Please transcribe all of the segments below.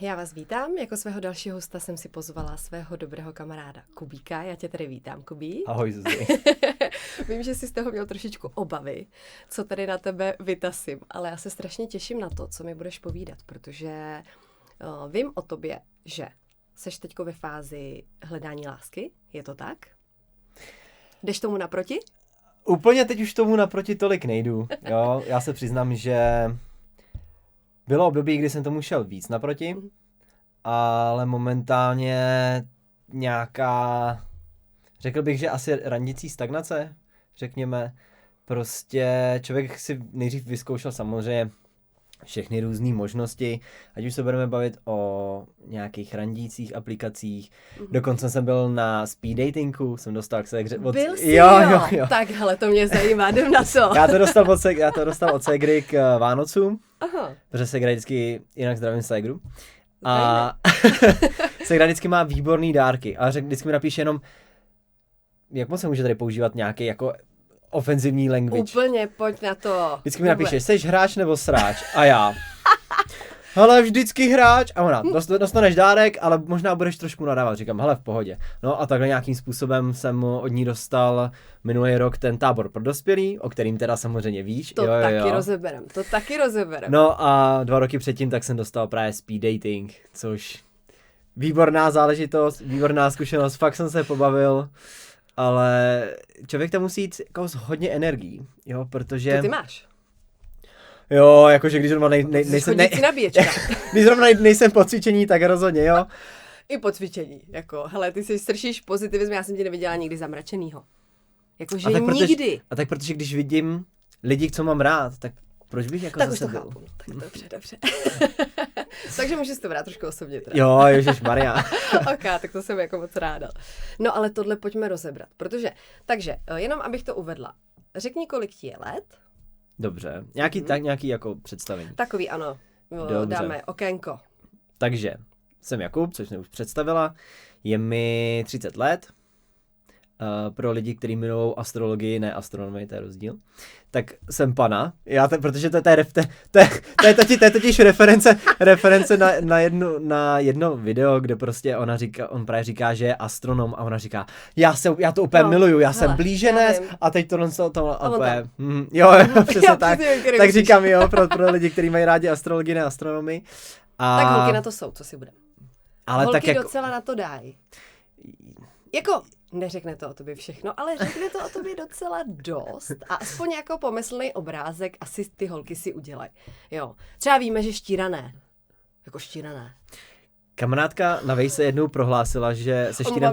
Já vás vítám, jako svého dalšího hosta jsem si pozvala svého dobrého kamaráda Kubíka. Já tě tady vítám, Kubí. Ahoj, Zuzi. Vím, že jsi z toho měl trošičku obavy, co tady na tebe vytasím, ale já se strašně těším na to, co mi budeš povídat, protože vím o tobě, že seš teďko ve fázi hledání lásky, je to tak? Jdeš tomu naproti? Úplně teď už tomu naproti tolik nejdu. Jo, já se přiznám, že bylo období, kdy jsem tomu šel víc naproti, ale momentálně nějaká, řekl bych, že asi randící stagnace, řekněme. Prostě člověk si nejdřív vyzkoušel samozřejmě všechny různé možnosti, ať už se budeme bavit o nějakých randících aplikacích. Dokonce jsem byl na speed datingu, jsem dostal k Byl jsi, jo. Tak hele, to mě zajímá, jdem na to. Já to dostal od ségry k Vánocům, protože ségra vždycky, jinak zdravím ségru. A ségra vždycky má výborný dárky, ale vždycky mi napíše jenom, jak moc se může tady používat nějaký jako ofenzivní language. Úplně, pojď na to. Vždycky mi napíše, jsi hráč nebo sráč? A já. Hele, vždycky hráč. A ona, dostaneš dárek, ale možná budeš trošku nadávat. Říkám, hele, v pohodě. No a takhle nějakým způsobem jsem od ní dostal minulý rok ten tábor pro dospělý, o kterým teda samozřejmě víš. To taky rozeberem. No a 2 roky předtím tak jsem dostal právě speed dating, což výborná záležitost, výborná zkušenost, fakt jsem se pobavil. Ale člověk tam musí jít jako s hodně energií, jo, protože... To ty máš. Jo, jakože když zrovna když zrovna nejsem po cvičení, tak rozhodně, jo. I po cvičení, jako, hele, ty si stršíš pozitivism, já jsem tě neviděla nikdy zamračenýho. Jakože nikdy. A tak protože když vidím lidi, co mám rád, tak proč bych jako tak zase už to chápu, tak dobře. Takže můžeš to brát trošku osobně teda. Jo, ježišmarja. Ok, tak to jsem jako moc ráda. No ale tohle pojďme rozebrat, protože, takže, jenom abych to uvedla. Řekni, kolik ti je let. Dobře, nějaký jako představení. Takový, ano. Dobře. Dáme okénko. Takže, jsem Jakub, což jsem už představila. Je mi 30 let. Pro lidi, kteří milují astrologii, ne astronomii, to je rozdíl. Tak jsem pana, protože to je totiž reference na jedno video, kde prostě on právě říká, že je astronom a ona říká, já to úplně miluju, já jsem blíženec a teď jo, přesně tak. Tak říkám, jo, pro lidi, kteří mají rádi astrologii, ne astronomii. Tak holky na to jsou, co si budeme. Ale holky tak jako... docela na to dají. Jako... Neřekne to o tobě všechno, ale řekne to o tobě docela dost a aspoň jako pomyslný obrázek asi ty holky si udělají. Jo. Třeba víme, že štírané. Jako štírané. Kamarádka na vejse jednou prohlásila, že se štírem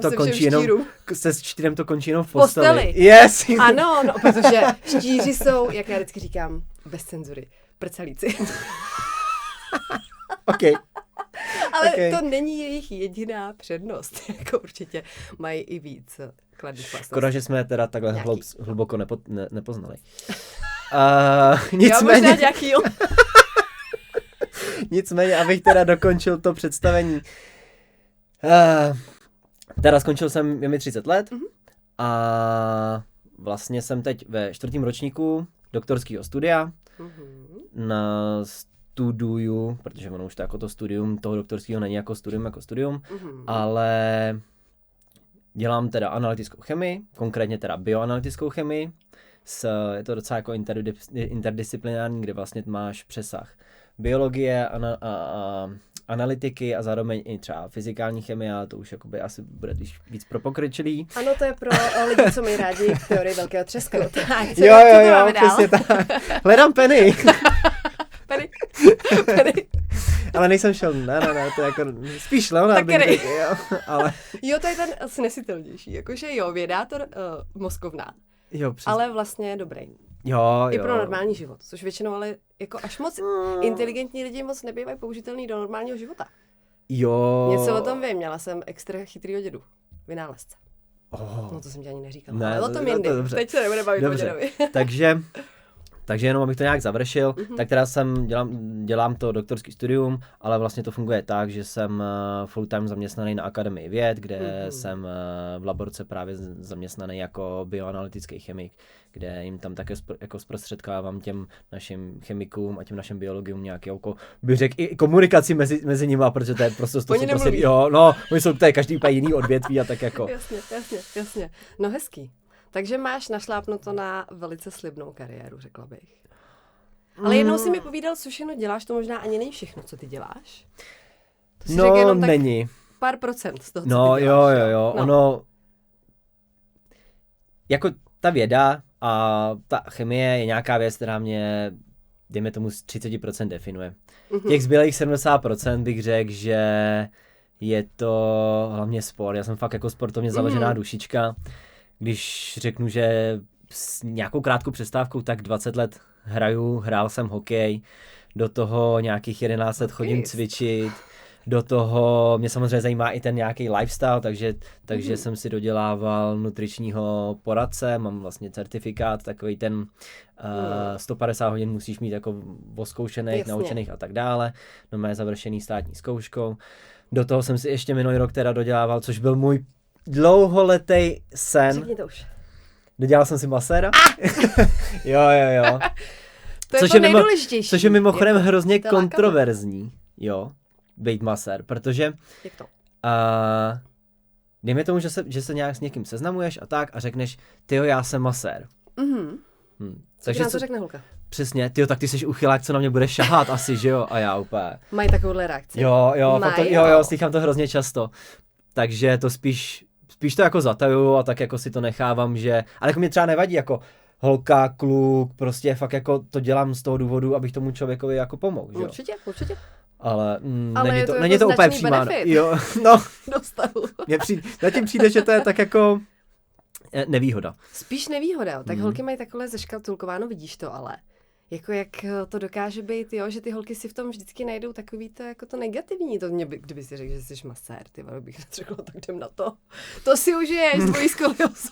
to končí jenom v posteli. Yes! Ano, no, protože štíři jsou, jak já vždycky říkám, bez cenzury, prcalíci. Okay. Ale to není jejich jediná přednost. Jako určitě mají i víc kladných vlastností. Škoda, že jsme teda takhle hluboko nepoznali. Nicméně... nějaký Nicméně, abych teda dokončil to představení. Teda skončil jsem, je mi 30 let a vlastně jsem teď ve 4. ročníku doktorského studia na studuju, protože ono už to jako to studium toho doktorského není jako studium, ale dělám teda analytickou chemii, konkrétně teda bioanalytickou chemii, je to docela jako interdisciplinární, kde vlastně máš přesah biologie, analytiky a zároveň i třeba fyzikální chemie, ale to už jakoby asi bude víc pro pokročilý. Ano, to je pro lidi, co mají rádi teorii velkého třesku. Tak, jo, přesně tak. Hledám Penny. Penny. Ale nejsem Sheldon, ne, to je jako spíš Leonard. Ale... Jo, to je ten snesitelnější, jakože jo, vědátor mozkovná, jo, ale vlastně dobrý. Jo. I pro normální život, což většinou ale jako až moc inteligentní lidi moc nebývají použitelný do normálního života. Jo. Něco o tom vím, měla jsem extra chytrýho dědu, vynálezce. No to jsem ti ani neříkala, ale o tom jindy. Teď se nebude bavit o dědovi. Takže jenom abych to nějak završil, tak teda dělám to doktorský studium, ale vlastně to funguje tak, že jsem full time zaměstnaný na Akademii věd, kde jsem v laborce právě zaměstnaný jako bioanalytický chemik, kde jim tam také jako zprostředkávám těm našim chemikům a těm našim biologům nějaký, jako bych řekl, i komunikaci mezi nimi, protože to je prostě oni jsou tady každý úplně jiný odvětví a tak jako. Jasně. No hezký. Takže máš našlápnuto na velice slibnou kariéru, řekla bych. Ale jednou si mi povídal, co všechno děláš, to možná ani není všechno, co ty děláš. To si jenom tak není. Pár procent z toho, co ty děláš. Jo. No. Ono, jako ta věda a ta chemie je nějaká věc, která mě, dejme tomu, z 30% definuje. Těch zbylých 70% bych řekl, že je to hlavně sport. Já jsem fakt jako sportovně založená dušička. Když řeknu, že s nějakou krátkou přestávkou tak 20 let hrál jsem hokej, do toho nějakých 11 let chodím cvičit, do toho mě samozřejmě zajímá i ten nějaký lifestyle, takže jsem si dodělával nutričního poradce, mám vlastně certifikát, takový ten 150 hodin musíš mít jako oskoušených, naučených a tak dále, no mé završený státní zkouškou. Do toho jsem si ještě minulý rok teda dodělával, což byl můj dlouholetý sen. Řekni to už. Dodělal jsem si maséra. Jo. To je to nejdůležitější. Což je mimochodem hrozně kontroverzní, jo, být masér, protože jak to? dejme tomu, že se nějak s někým seznamuješ a tak a řekneš, tyjo, já jsem masér. Takže nám to řekne holka. Přesně, tyjo, tak ty jsi uchylák, co na mě bude šahat asi, že jo, a já úplně. Mají takovouhle reakci. Jo, slychám to hrozně často. Takže to spíš to jako zatajuju a tak jako si to nechávám, že, ale jako mě třeba nevadí jako holka, kluk, prostě fakt jako to dělám z toho důvodu, abych tomu člověkovi jako pomohl, že jo. Určitě. Ale není to úplně přímá. Jo, no. Dostavu. Zatím přijde, že to je tak jako nevýhoda. Spíš nevýhoda, tak holky mají takhle zeškatulkováno, vidíš to ale. Jako jak to dokáže být, jo, že ty holky si v tom vždycky najdou takový to jako to negativní. To mě, kdyby si řekl, že jsi masér, ty vole, bych řekla, tak jdem na to. To si užiješ s tvojí skoliózou.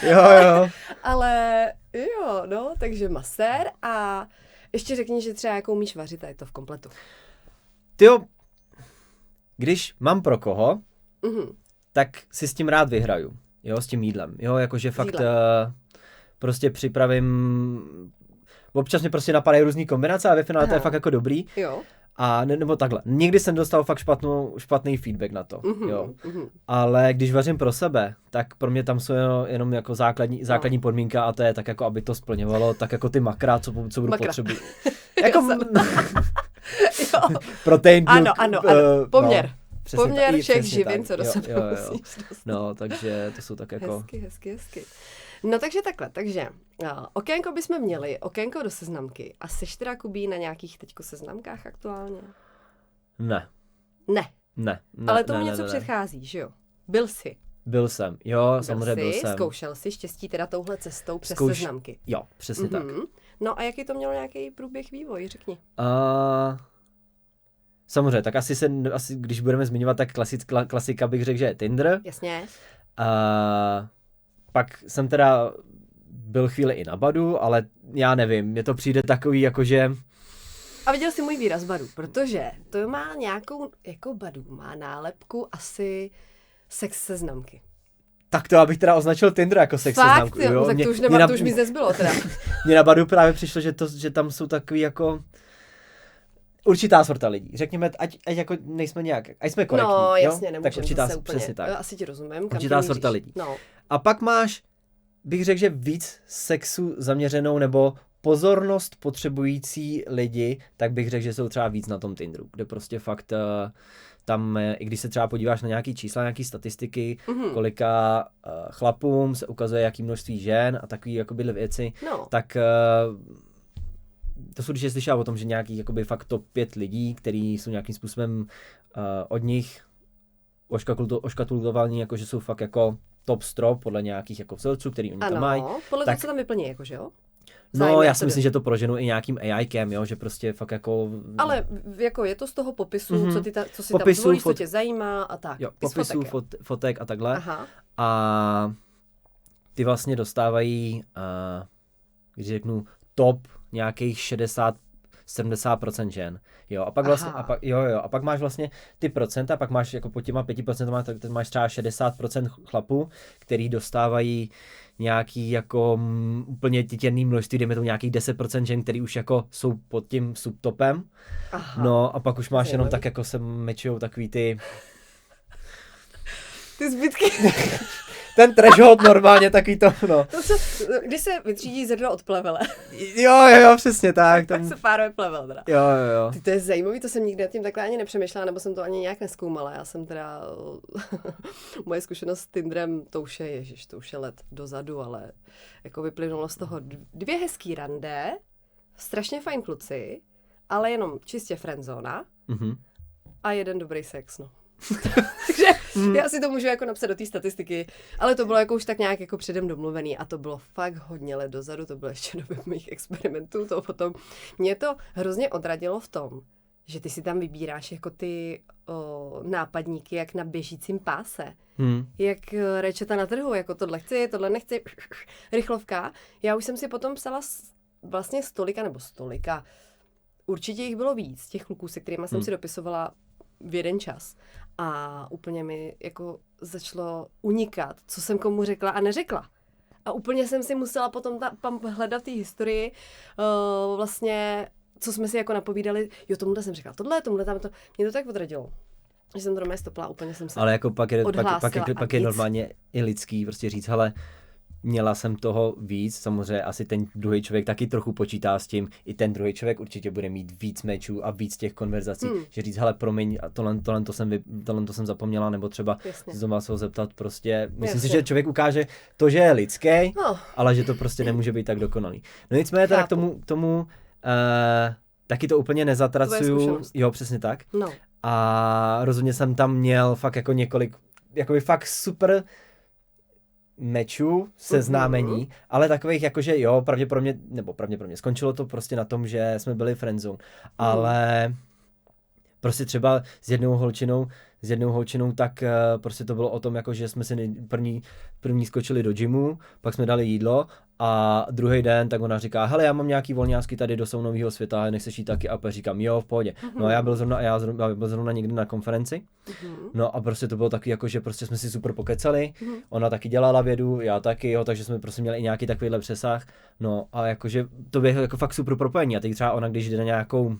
Jo. Ale jo, no, takže masér a ještě řekni, že třeba jakou umíš vařit a je to v kompletu. Tyjo, když mám pro koho, tak si s tím rád vyhraju, jo, s tím jídlem. Jo, jakože fakt prostě připravím. Občas mě prostě napadají různý kombinace a ve finále to je fakt jako dobrý. Jo. A nebo takhle. Nikdy jsem dostal fakt špatný feedback na to. Jo. Ale když vařím pro sebe, tak pro mě tam jsou jenom jako základní podmínka a to je tak jako, aby to splňovalo tak jako ty makra, co budu potřebovat. Jako protein, ano. Poměr. No. Poměr všech živin, co do sebe musíš dostat. No, takže to jsou tak jako. Hezky. No takže takhle, okénko bychom měli, okénko do seznamky. A seš teda, Kubí, na nějakých teďko seznamkách aktuálně? Ne. Ale tomu něco předchází, že jo? Byl jsem, jo, samozřejmě byl jsem. Zkoušel jsi štěstí teda touhle cestou přes seznamky. Jo, přesně tak. No a jaký to mělo nějaký průběh vývoj, řekni. Samozřejmě, tak asi když budeme zmiňovat, tak klasika bych řekl, že je Tinder. Jasně. Pak jsem teda byl chvíli i na Badu, ale já nevím, mně to přijde takový jakože. A viděl jsi můj výraz Badu, protože to má nějakou, jako Badu, má nálepku asi sex seznamky. Tak to abych teda označil Tinder jako sex seznamku. Jo, tak to už mi nezbylo teda. Mně na Badu právě přišlo, že tam jsou takový jako určitá sorta lidí. Řekněme, ať jako nejsme nějak, ať jsme korektní. No, jasně, nemůžeme. Tak určitá, úplně, přesně tak. Asi ti rozumím. Určitá sorta lidí. No. A pak máš, bych řekl, že víc sexu zaměřenou nebo pozornost potřebující lidi, tak bych řekl, že jsou třeba víc na tom Tinderu, kde prostě fakt tam, i když se třeba podíváš na nějaký čísla, nějaký statistiky, kolika chlapům se ukazuje, jaký množství žen a takový jakoby věci, tak to jsou, když jsi slyšel o tom, že nějaký jakoby fakt top 5 lidí, kteří jsou nějakým způsobem od nich oškatulkovaní, jako že jsou fakt jako top strop podle nějakých jako vzorců, který oni tam mají. Ano, podle toho, co tam vyplní, jakože jo? No, já si myslím, že to proženu i nějakým AIkem, jo, že prostě fakt jako. Ale jako je to z toho popisu, co si tam zvolíš, co tě zajímá a tak. Jo, popisů, fotek a takhle. Aha. A ty vlastně dostávají, když řeknu, top nějakých 60-70% žen. Jo, a pak vlastně, a pak máš vlastně ty procenta, pak máš jako pod těma 5%, tak máš třeba 60% chlapů, který dostávají nějaký jako úplně titěrný množství, dejme tomu nějakých 10% žen, který už jako jsou pod tím subtopem. Aha. No a pak už máš jenom tak jako se mečujou takový ty zbytky. Ten threshold normálně takový to, no. To co, když se vytřídí zrno od plevele. Jo, přesně tak. Tak se páruje plevel teda. Jo. Ty, to je zajímavý, to jsem nikdy nad tím takhle ani nepřemýšlela, nebo jsem to ani nějak nezkoumala. Já jsem teda, moje zkušenost s Tinderem, to už je let dozadu, ale jako vyplynulo z toho 2 hezký rande, strašně fajn kluci, ale jenom čistě friendzona a 1 dobrý sex, no. Takže já si to můžu jako napsat do té statistiky, ale to bylo jako už tak nějak jako předem domluvený a to bylo fakt hodně let dozadu, to bylo ještě doby mých experimentů, to potom mě to hrozně odradilo v tom, že ty si tam vybíráš jako ty nápadníky jak na běžícím páse, jak rečeta na trhu, jako tohle chci, tohle nechci, rychlovka. Já už jsem si potom psala vlastně stolika, určitě jich bylo víc, těch kluků, se kterýma jsem si dopisovala v jeden čas. A úplně mi jako začalo unikat, co jsem komu řekla a neřekla. A úplně jsem si musela potom hledat v té historii vlastně, co jsme si jako napovídali. Jo, tomuhle jsem řekla tohle, tamto. Mě to tak odradilo, že jsem to doma stopla, úplně jsem se ale jako pak je normálně i lidský prostě říct, hele, měla jsem toho víc, samozřejmě asi ten druhý člověk taky trochu počítá s tím, i ten druhý člověk určitě bude mít víc mečů a víc těch konverzací, že říct, hele, promiň, tohle to jsem zapomněla, nebo třeba znovu se ho zeptat prostě, myslím si, že člověk ukáže to, že je lidský, ale že to prostě nemůže být tak dokonalý. No nicméně teda k tomu taky to úplně nezatracuju, jo, přesně tak. No. A rozhodně jsem tam měl fakt jako několik, jakoby fakt super mečů, seznámení, ale takových jakože jo, pravděpodobně, skončilo to prostě na tom, že jsme byli friendzone, ale prostě třeba s jednou holčinou, tak prostě to bylo o tom, jako, že jsme si první skočili do gymu, pak jsme dali jídlo a druhý den tak ona říká, hele, já mám nějaký volňásky tady do Sounového světa, nechceš jít taky? A říkám, jo, v pohodě. No a já byl zrovna někde na konferenci, no a prostě to bylo taky jako, že prostě jsme si super pokecali, ona taky dělala vědu, já taky, jo, takže jsme prostě měli i nějaký takovýhle přesah, no a jakože to bylo jako fakt super propojení a teď třeba ona, když jde na nějakou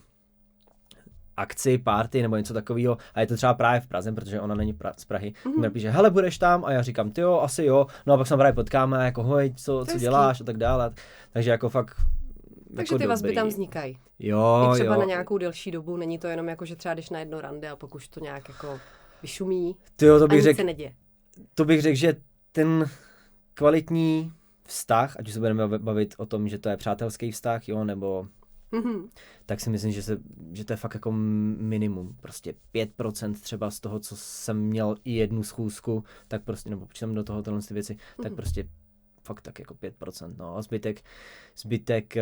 akci, party nebo něco takového a je to třeba právě v Praze, protože ona není z Prahy, mi píše, hele, budeš tam? A já říkám, ty jo, asi jo, no a pak se právě potkáme, jako hoj, co děláš a tak dále, takže jako fakt takže jako ty vazby tam vznikají. Jo, i třeba na nějakou delší dobu, není to jenom jako, že třeba jdeš na jedno rande a pak už to nějak jako vyšumí a nic se neděje. To bych řekl, že ten kvalitní vztah, ať už se budeme bavit o tom, že to je přátelský vztah, jo, nebo tak si myslím, že to je fakt jako minimum. Prostě 5% třeba z toho, co jsem měl i jednu schůzku, tak prostě, nebo počítám do toho tyhle věci, tak prostě fakt tak jako 5%, no. A zbytek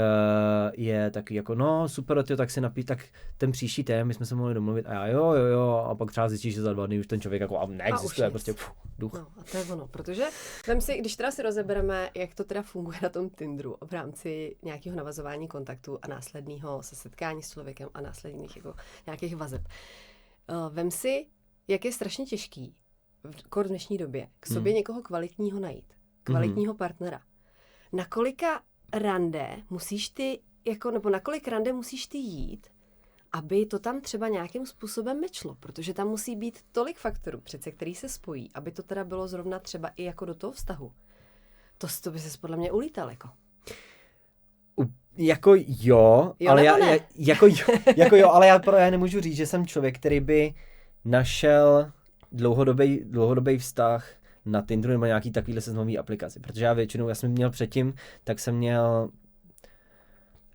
je taky jako, no super, tyjo, tak si tak ten příští tém, my jsme se mohli domluvit a já jo, a pak třeba zjistíš, že za 2 dny už ten člověk jako a neexistuje, prostě duch. No a to je ono, protože vem si, když teda si rozebereme, jak to teda funguje na tom Tinderu v rámci nějakého navazování kontaktu a následného se setkání s člověkem a následných jako nějakých vazeb. Vem si, jak je strašně těžký v dnešní době k sobě někoho kvalitního najít. Kvalitního partnera. Na kolika rande musíš ty, jako, nebo na kolik rande musíš ty jít, aby to tam třeba nějakým způsobem mečlo, protože tam musí být tolik faktorů, přece, který se spojí, aby to teda bylo zrovna třeba i jako do toho vztahu. To by ses podle mě ulítal, jako. Jako jo, ale ale já nemůžu říct, že jsem člověk, který by našel dlouhodobý vztah na Tinderu nebo nějaký takovýhle seznamový aplikaci, protože já jsem měl předtím, tak jsem měl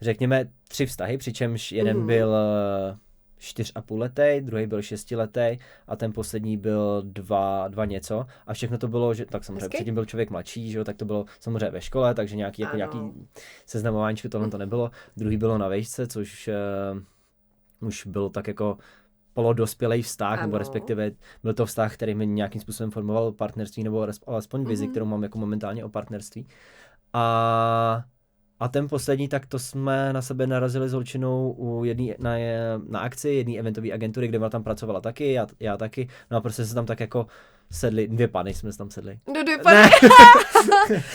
řekněme 3 vztahy, přičemž jeden byl 4,5 letý, druhý byl 6 letý a ten poslední byl 2 něco a všechno to bylo, že tak samozřejmě předtím byl člověk mladší, že jo, tak to bylo samozřejmě ve škole, takže nějaký seznamováníčko tohle to nebylo, druhý bylo na vejšce, což už bylo tak jako polodospělý vztah, nebo respektive byl to vztah, který mi nějakým způsobem formoval partnerství, nebo alespoň vizi, kterou mám jako momentálně o partnerství. A A ten poslední, tak to jsme na sebe narazili s holčinou na akci jedné eventové agentury, kde ona tam pracovala taky, já taky. No a prostě se tam tak jako sedli, 2 pany jsme se tam sedli. No 2 pany.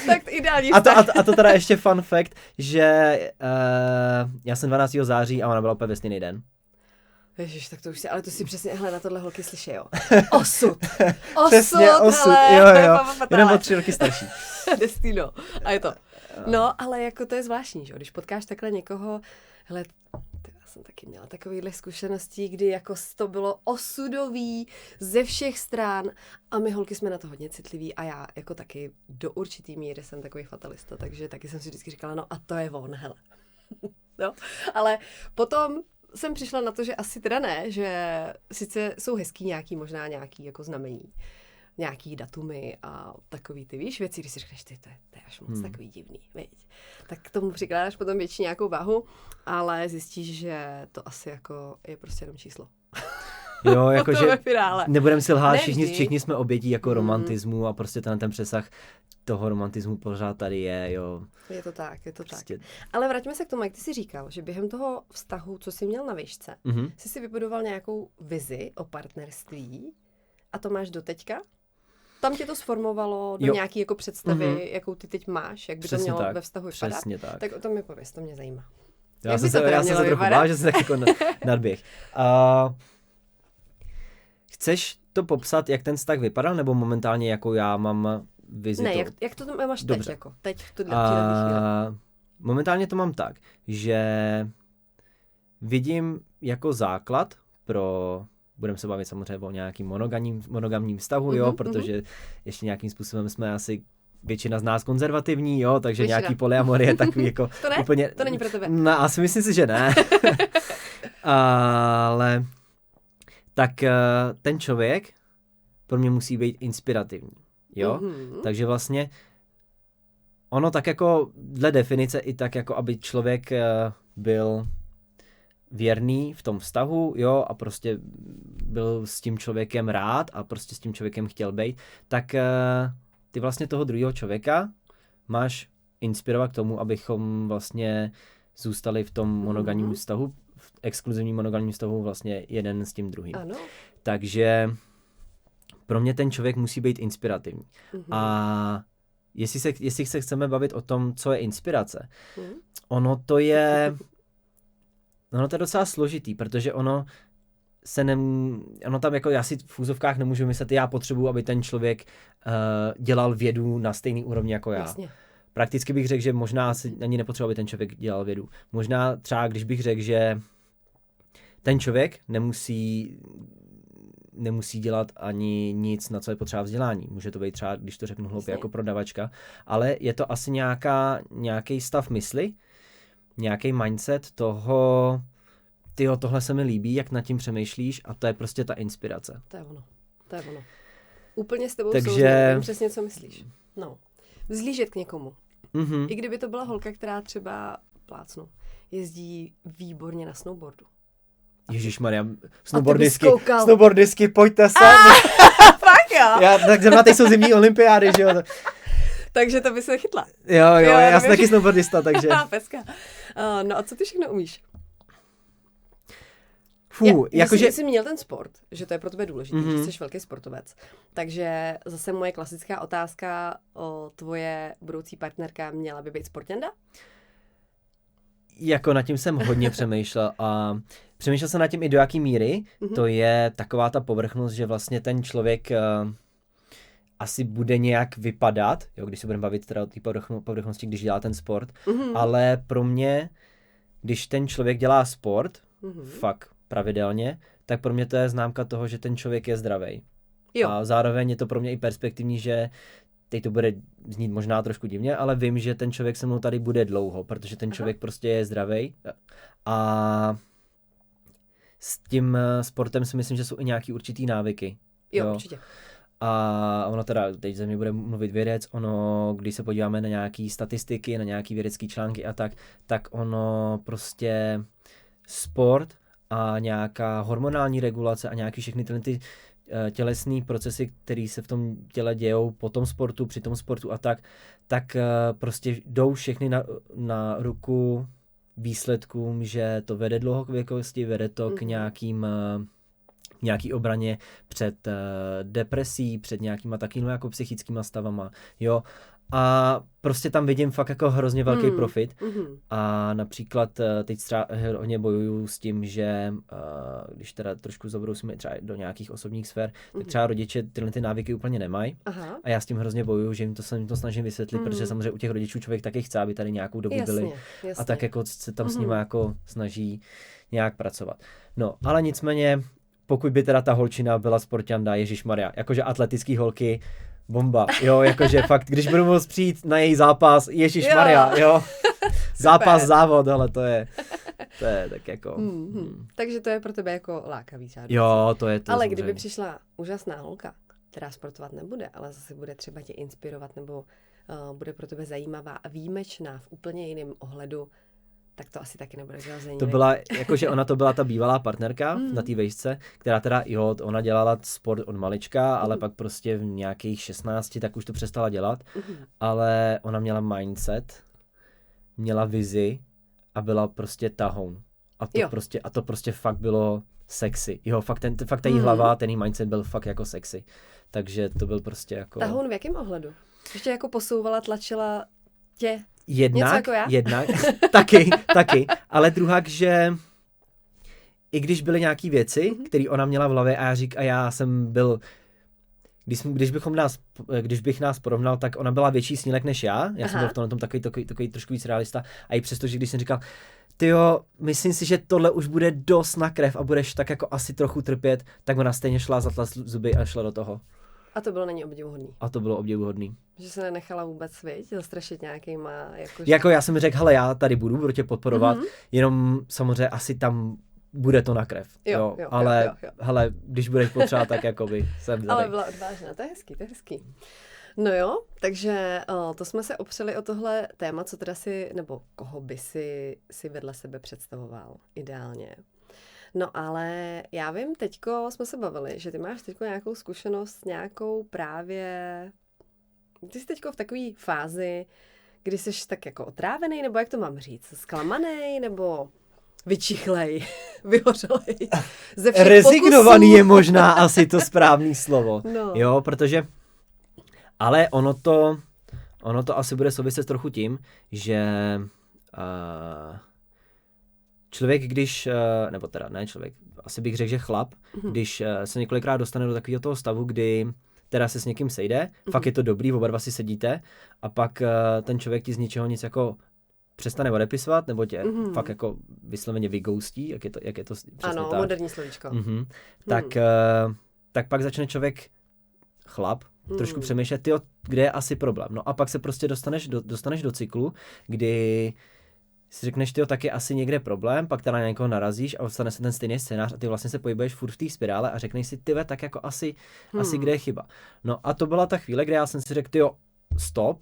Tak ideální a to teda ještě fun fact, že já jsem 12. září a ona byla úplně ve stejný den. Ježiš, tak to už si, ale to si přesně, hele, na tohle holky slyší, jo. Osud. Přesně, osud, hele, jo. Jenom o 3 roky starší. Destino. A je to. No, ale jako to je zvláštní, že když potkáš takhle někoho, hele, já jsem taky měla takovýhle zkušeností, kdy jako to bylo osudový ze všech stran a my holky jsme na to hodně citliví a já jako taky do určitý míry jsem takový fatalista, takže taky jsem si vždycky říkala, no a to je on, hele. No, ale potom jsem přišla na to, že asi teda ne, že sice jsou hezký nějaký, možná nějaký jako znamení, nějaký datumy a takový ty, víš, věci, když si řekneš, to je až moc takový divný, viď? Tak k tomu přikládáš potom větší nějakou váhu, ale zjistíš, že to asi jako je prostě jenom číslo. Jo, jakože nebudem si lhát, všichni jsme obětí jako romantismu a prostě ten přesah toho romantismu pořád tady je, jo. Je to tak. Ale vraťme se k tomu, jak ty jsi říkal, že během toho vztahu, co jsi měl na výšce, jsi si vybudoval nějakou vizi o partnerství a to máš doteďka? Tam tě to sformovalo do nějaký jako představy, jakou ty teď máš, jak by přesně to mělo tak. ve vztahu vypadat? Přesně tak. Tak o tom mi pověz, to mě zajímá. Já jsem se trochu bál, že jsem tak jako nadběh. Chceš to popsat, jak ten vztah vypadal, nebo momentálně jako já mám vizi? Ne, jak to tam máš dobře. teď, jako teď v tuhle chvíli? Momentálně to mám tak, že vidím jako základ pro, budeme se bavit samozřejmě o nějakým monogamním vztahu, jo, protože ještě nějakým způsobem jsme asi většina z nás konzervativní, jo, takže většina. Nějaký polyamory je takový jako to ne? úplně... To není pro tebe. No, asi myslím si, že ne. Ale tak ten člověk pro mě musí být inspirativní, jo, takže vlastně ono tak jako dle definice i tak jako, aby člověk byl věrný v tom vztahu, jo, a prostě byl s tím člověkem rád a prostě s tím člověkem chtěl být, tak ty vlastně toho druhého člověka máš inspirovat k tomu, abychom vlastně zůstali v tom monogamním vztahu, v exkluzivním monogamním vztahu vlastně jeden s tím druhým. Ano. Takže pro mě ten člověk musí být inspirativní. A jestli se chceme bavit o tom, co je inspirace, ono to je docela složitý, protože ono tam jako já si v úzovkách nemůžu myslet, já potřebuji, aby ten člověk dělal vědu na stejný úrovni jako já. Jasně. Prakticky bych řekl, že možná ani nepotřebuji, aby ten člověk dělal vědu. Možná třeba, když bych řekl, že ten člověk nemusí dělat ani nic, na co je potřeba vzdělání. Může to být třeba, když to řeknu hloupě, jako prodavačka, ale je to asi nějaký stav mysli, nějaký mindset toho, tyjo, tohle se mi líbí, jak nad tím přemýšlíš a to je prostě ta inspirace. To je ono. Úplně s tebou souzním, přesně co myslíš. No, vzlížet k někomu. I kdyby to byla holka, která třeba jezdí výborně na snowboardu. Ježišmarja, snowboardisky, pojďte sem. Fakt jo? Tak zrovna teď jsou zimní olympiády, že jo. Takže to by se chytla. Jo, já jsem taky snowboardista, takže. Peska. No a co ty všechno umíš? Jakože jsi měl ten sport, že to je pro tebe důležité, že jsi velký sportovec. Takže zase moje klasická otázka, tvoje budoucí partnerka měla by být sportěnda? Jako nad tím jsem hodně přemýšlel a přemýšlel jsem nad tím i do jaký míry. To je taková ta povrchnost, že vlastně ten člověk asi bude nějak vypadat, jo, když se budeme bavit teda o té povrchnosti, když dělá ten sport, ale pro mě, když ten člověk dělá sport, fakt pravidelně, tak pro mě to je známka toho, že ten člověk je zdravý. A zároveň je to pro mě i perspektivní, že teď to bude znít možná trošku divně, ale vím, že ten člověk se mnou tady bude dlouho, protože ten člověk prostě je zdravý. A s tím sportem si myslím, že jsou i nějaký určitý návyky. Jo, určitě. A ono teda, teď ze mě bude mluvit vědec, když se podíváme na nějaký statistiky, na nějaký vědecký články a tak ono prostě sport a nějaká hormonální regulace a nějaký všechny ty tělesné procesy, které se v tom těle dějou po tom sportu, při tom sportu a tak prostě jdou všechny na ruku výsledkům, že to vede dlouhověkosti, vede to k nějaký obraně před depresí, před nějakýma takovými jako psychickýma stavama, jo. A prostě tam vidím fakt jako hrozně velký profit a například teď hodně bojuju s tím, že když teda trošku zabrousíme třeba do nějakých osobních sfér, tak třeba rodiče tyhle ty návyky úplně nemají. Aha. A já s tím hrozně bojuju, že se jim to snažím vysvětlit, protože samozřejmě u těch rodičů člověk taky chce, aby tady nějakou dobu byli a tak jako se tam s nimi jako snaží nějak pracovat. No, ale nicméně, pokud by teda ta holčina byla sporťanda, ježišmarja, jakože atletický holky, bomba, jo, jakože fakt, když budu moct přijít na její zápas, ježišmarja, jo, zápas, závod, ale to je tak jako... Takže to je pro tebe jako lákavý žádný. Jo, to je to. Ale samozřejmě. kdyby přišla úžasná holka, která sportovat nebude, ale zase bude třeba tě inspirovat, nebo bude pro tebe zajímavá a výjimečná v úplně jiném ohledu, tak to asi taky nebude zajímavé. To byla, jakože ona to byla ta bývalá partnerka na té vejšce, která teda, jo, ona dělala sport od malička, ale pak prostě v nějakých 16 tak už to přestala dělat, ale ona měla mindset, měla vizi a byla prostě tahoun. A to prostě fakt bylo sexy. Jo, fakt ta její hlava, ten její mindset byl fakt jako sexy. Takže to byl prostě jako... Tahoun v jakém ohledu? Ještě jako posouvala, tlačila tě? Jednak, taky, ale druhak, že i když byly nějaký věci, které ona měla v hlavě a já jsem byl, když bych nás porovnal, tak ona byla větší snílek než já jsem byl v tom takový trošku víc realista a i přesto, že když jsem říkal, tyjo, myslím si, že tohle už bude dost na krev a budeš tak jako asi trochu trpět, tak ona stejně šla, zatla zuby a šla do toho. A to bylo není obdivuhodný. A to bylo obdivuhodný. Že se nenechala vůbec, viď, zastrašit nějakýma... Jako já jsem řekl, hele, já tady budu tě podporovat, jenom samozřejmě asi tam bude to na krev. Jo, ale hele, když budeš potřebovat, tak jakoby jsem tady. Ale byla odvážná, to je hezký. No jo, takže to jsme se opřeli o tohle téma, co teda nebo koho by si vedle sebe představoval ideálně. No ale já vím, teďko jsme se bavili, že ty máš teďko nějakou zkušenost, nějakou právě... Ty jsi teďko v takové fázi, kdy jsi tak jako otrávený, nebo jak to mám říct, zklamaný, nebo vyčichlej, vyhořelej. Rezignovaný je možná asi to správný slovo. No. Jo, protože... Ale ono to asi bude souviset trochu tím, že... Člověk, když, nebo teda ne člověk, asi bych řekl, že chlap, když se několikrát dostane do takového toho stavu, kdy teda se s někým sejde, fakt je to dobrý, oba dva si sedíte a pak ten člověk ti z ničeho nic jako přestane odepisovat, nebo tě fakt jako vysloveně vygoustí, jak je to přesně ano, tak. moderní slovíčko. Tak pak začne člověk, chlap, trošku přemýšlet, tyjo, kde je asi problém. No a pak se prostě dostaneš do cyklu, kdy si řekneš, tyjo, tak je asi někde problém, pak teda na někoho narazíš a stane se ten stejný scénář a ty vlastně se pohybuješ furt v té spirále a řekneš si, tyve, tak jako asi kde je chyba. No a to byla ta chvíle, kdy já jsem si řekl, tyjo, stop,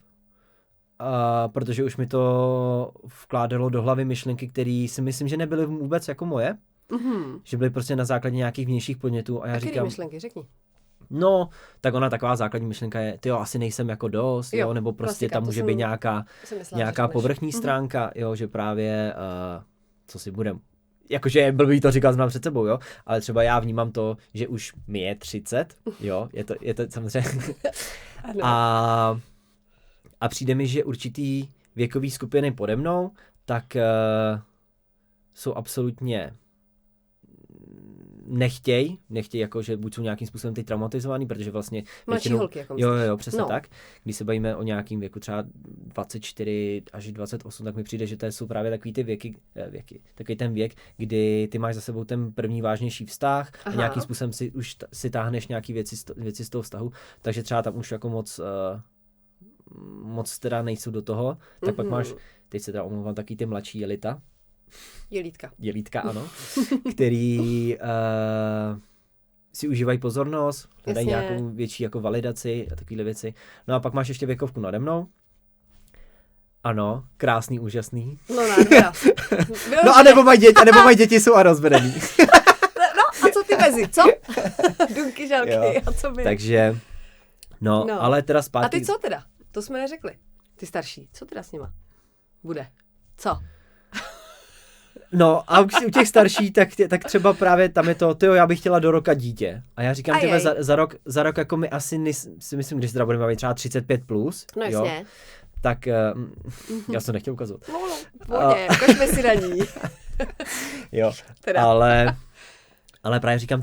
protože už mi to vkládalo do hlavy myšlenky, které si myslím, že nebyly vůbec jako moje, že byly prostě na základě nějakých vnějších podnětů a já říkám... myšlenky, řekni. No, tak ona taková základní myšlenka je, tyjo, asi nejsem jako dost, jo, nebo prostě tam může být nějaká povrchní stránka, jo, že právě, co si budem, jakože blbý to říkat znám před sebou, jo, ale třeba já vnímám to, že už mi je 30, jo, je to samozřejmě, a přijde mi, že určitý věkový skupiny pode mnou, tak jsou absolutně nechtějí jako, že buď jsou nějakým způsobem teď traumatizovaný, protože vlastně mladší holky, jako jo, přesně tak. Když se bavíme o nějakým věku třeba 24 až 28, tak mi přijde, že to jsou právě takový ty věky, takový ten věk, kdy ty máš za sebou ten první vážnější vztah a nějakým způsobem si táhneš nějaký věci z toho vztahu, takže třeba tam už jako moc teda nejsou do toho, tak pak máš, teď se teda omlouvám, taky ty mladší Jelítka, ano, který si užívají pozornost, hledají nějakou větší jako validaci a takovéhle věci. No a pak máš ještě věkovku nade mnou Ano, krásný, úžasný. No nádhera. No a nebo mají děti, jsou a rozvedený. No a co ty mezi, co? Dunky, žalky, Jo. a co my? Takže, no, ale teda zpátky. A ty co teda? To jsme neřekli. Ty starší, co teda s nima bude? Co? No a u těch starší, tak třeba právě tam je to, já bych chtěla do roka dítě. A já říkám, těme za rok jako my asi si myslím, když teda budeme mít třeba 35 plus, no jasně. Tak já jsem nechtěl ukazovat. No, pohodě, ukažme si na ní. Jo, ale právě říkám,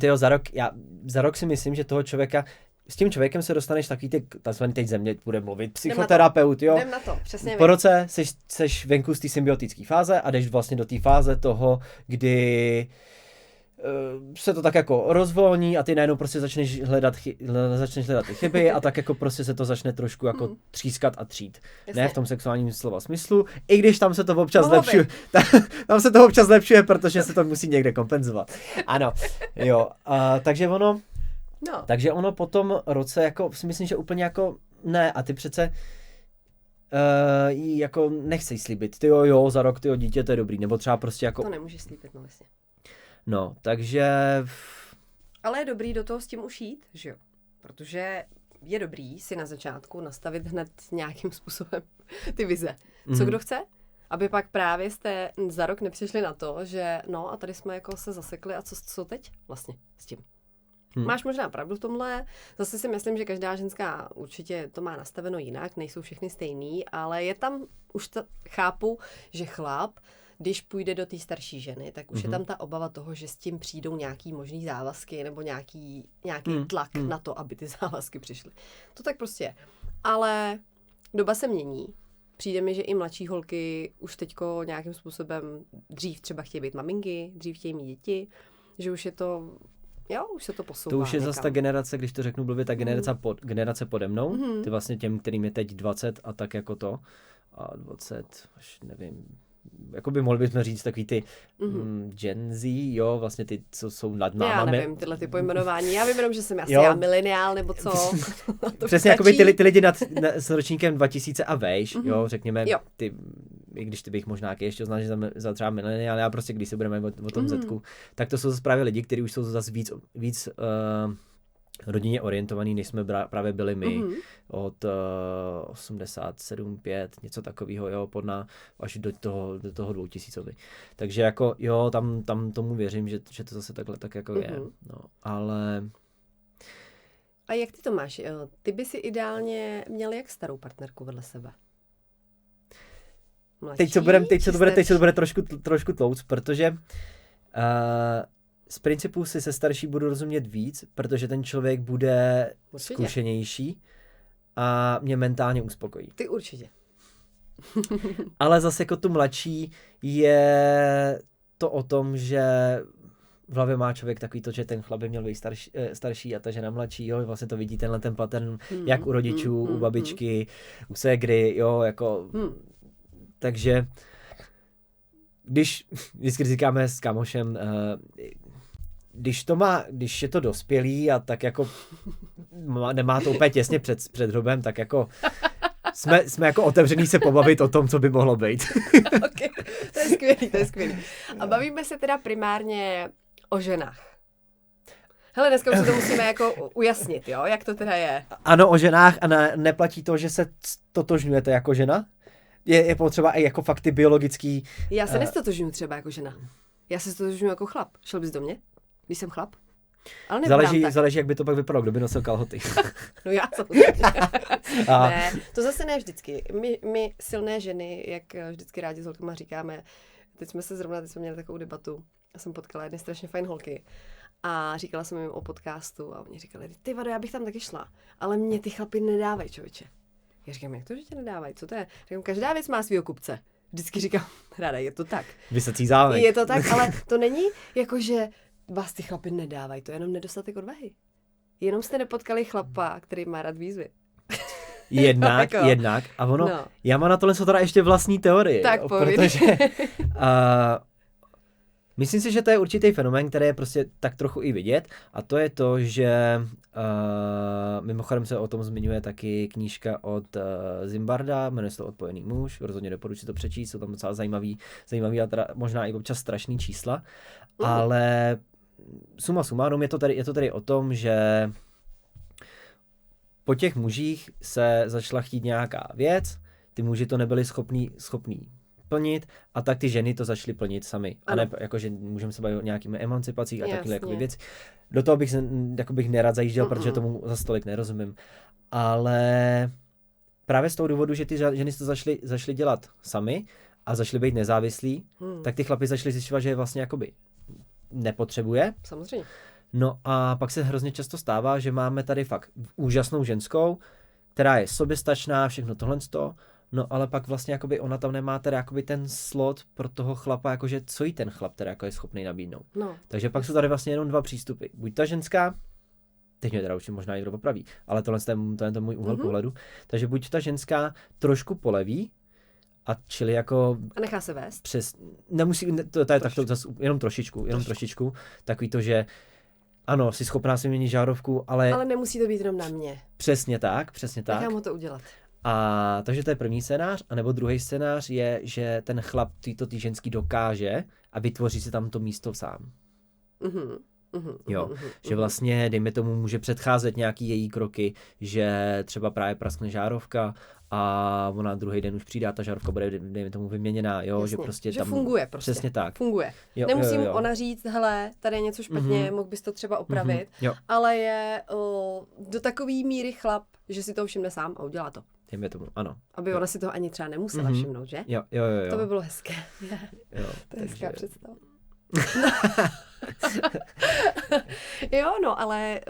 za rok si myslím, že toho člověka, s tím člověkem se dostaneš takový takzvaný teď země bude mluvit, psychoterapeut, jo. Jdem na to, přesně. Po roce seš venku z té symbiotické fáze a jdeš vlastně do té fáze toho, kdy se to tak jako rozvolní a ty najednou prostě začneš hledat ty chyby a tak jako prostě se to začne trošku jako třískat a třít. Jasně. Ne v tom sexuálním slova smyslu, i když tam se to občas zlepšuje. Tam se to občas zlepšuje, protože se to musí někde kompenzovat. Ano, jo. Takže ono po tom roce jako si myslím, že úplně jako ne a ty přece jako nechceš slíbit. Ty jo, za rok dítě, to je dobrý, nebo třeba prostě jako... To nemůžeš slíbit, no vlastně. No, takže... Ale je dobrý do toho s tím už jít, že jo? Protože je dobrý si na začátku nastavit hned nějakým způsobem ty vize. Co kdo chce? Aby pak právě jste za rok nepřišli na to, že no a tady jsme jako se zasekli a co teď vlastně s tím? Máš možná pravdu v tomhle, zase si myslím, že každá ženská určitě to má nastaveno jinak, nejsou všechny stejný, ale je tam, chápu, že chlap, když půjde do té starší ženy, tak už je tam ta obava toho, že s tím přijdou nějaký možný závazky nebo nějaký tlak na to, aby ty závazky přišly. To tak prostě je. Ale doba se mění. Přijde mi, že i mladší holky už teďko nějakým způsobem dřív třeba chtějí být maminky, dřív chtějí mít děti, že už je to... Jo, už se to posouvá. To už je zase ta generace, když to řeknu blbě, ta generace pode mnou. Ty vlastně těm, kterým je teď 20 a tak jako to. A 20, až nevím, jakoby mohli bychom říct takový ty Gen Z, jo, vlastně ty, co jsou nad náma. Já nevím, tyhle ty pojmenování. Já vím jenom, že jsem asi já mileniál, nebo co. Přesně, jakoby ty lidi s ročníkem 2000 a vejš, jo, řekněme, ty, i když ty bych možná ještě oznal, že za třeba mileniál, já prostě, když se budeme o tom Zetku, tak to jsou zase právě lidi, kteří už jsou zase víc rodině orientovaný, než jsme právě byli my od 87-5, něco takového, jo, až do toho 2000. Takže jako, jo, tam tomu věřím, že to zase takhle tak jako je, no, ale... A jak ty to máš? Ty by si ideálně měl jak starou partnerku vedle sebe? Mladší, teď se to bude trošku tlouc, protože z principu si se starší budu rozumět víc, protože ten člověk bude zkušenější a mě mentálně uspokojí. Ty určitě. Ale zase jako tu mladší je to o tom, že v hlavě má člověk takový to, že ten chlap by měl být starší a ta žena mladší, jo, vlastně to vidí ten pattern, jak u rodičů, u babičky, u ségry, jo, jako... Takže když vždycky říkáme s kámošem, když je to dospělý a tak jako nemá to úplně těsně před hrobem, tak jako jsme jako otevřený se pobavit o tom, co by mohlo být. Okay. To je skvělý. A bavíme se teda primárně o ženách. Hele, dneska už se to musíme jako ujasnit, jo, jak to teda je. Ano, o ženách a neplatí to, že se totožňujete jako žena? Je potřeba i jako fakty biologický. Já se nestotožňuji třeba jako žena. Já se stotožňuji jako chlap. Šel bys do mě, když jsem chlap? Ale záleží, jak by to pak vypadalo, kdo by nosil kalhoty. No já samozřejmě. Ne, to zase ne vždycky. My silné ženy, jak vždycky rádi s holkama říkáme, teď jsme měli takovou debatu, já jsem potkala jedny strašně fajn holky a říkala jsem jim o podcastu a oni říkali, ty vado, já bych tam taky šla, ale mě ty chlapy nedávají, člověče. Já říkám, jak to, že tě nedávají, co to je? Říkám, každá věc má svýho kupce. Vždycky říkám, ráda, je to tak. Vysocí zámek. Je to tak, ale to není jako, že vás ty chlapy nedávají, to je jenom nedostatek odvahy. Jenom jste nepotkali chlapa, který má rád výzvy. Jednak. A ono, já mám na tohle teda ještě vlastní teorie. Tak protože Myslím si, že to je určitý fenomén, který je prostě tak trochu i vidět, a to je to, že mimochodem se o tom zmiňuje taky knížka od Zimbarda, jmenuje se to Odpojený muž, rozhodně doporučuji to přečíst, jsou tam docela zajímavý a teda možná i občas strašný čísla, ale suma sumárum je to tady o tom, že po těch mužích se začala chtít nějaká věc, ty muži to nebyli schopní plnit, a tak ty ženy to začaly plnit sami. A ne, jakože můžeme se bavit o nějakými emancipacích a takové jakoby věci. Do toho bych nerad zajížděl, protože tomu za stolik nerozumím. Ale právě z toho důvodu, že ty ženy to začaly dělat sami a začaly být nezávislí, tak ty chlapi začaly zjišťovat, že je vlastně jakoby nepotřebuje. Samozřejmě. No a pak se hrozně často stává, že máme tady fakt úžasnou ženskou, která je soběstačná, všechno tohleto, no ale pak vlastně jakoby ona tam nemá teda jakoby ten slot pro toho chlapa, jakože co jí ten chlap teda jako je schopný nabídnout. No. Takže pak jsou tady vlastně jenom dva přístupy. Buď ta ženská, teď mě teda už možná někdo popraví, ale tohle je můj úhel pohledu, takže buď ta ženská trošku poleví, a čili jako... A nechá se vést? Nemusí, to je takto zase jenom trošičku, takový to, že ano, jsi schopná si měnit žárovku, ale nemusí to být jenom na mě. Přesně tak. Nechám ho to udělat. A takže to je první scénář, anebo druhý scénář je, že ten chlap ty ženský dokáže a vytvoří si tam to místo sám. Že vlastně, dejme tomu, může předcházet nějaký její kroky, že třeba právě praskne žárovka a ona druhý den už přijde a ta žárovka bude, dejme tomu, vyměněná, jo, jasně, že prostě že tam... funguje prostě. Přesně tak. Funguje. Nemusí mu ona říct, hele, tady je něco špatně, mohl bys to třeba opravit, ale je do takový míry chlap, že si to všimne sám a udělá to. Dejme tomu, ano. Aby ona si toho ani třeba nemusela všimnout, že? Jo. To by bylo hezké. To je hezká představa. Jo, no, ale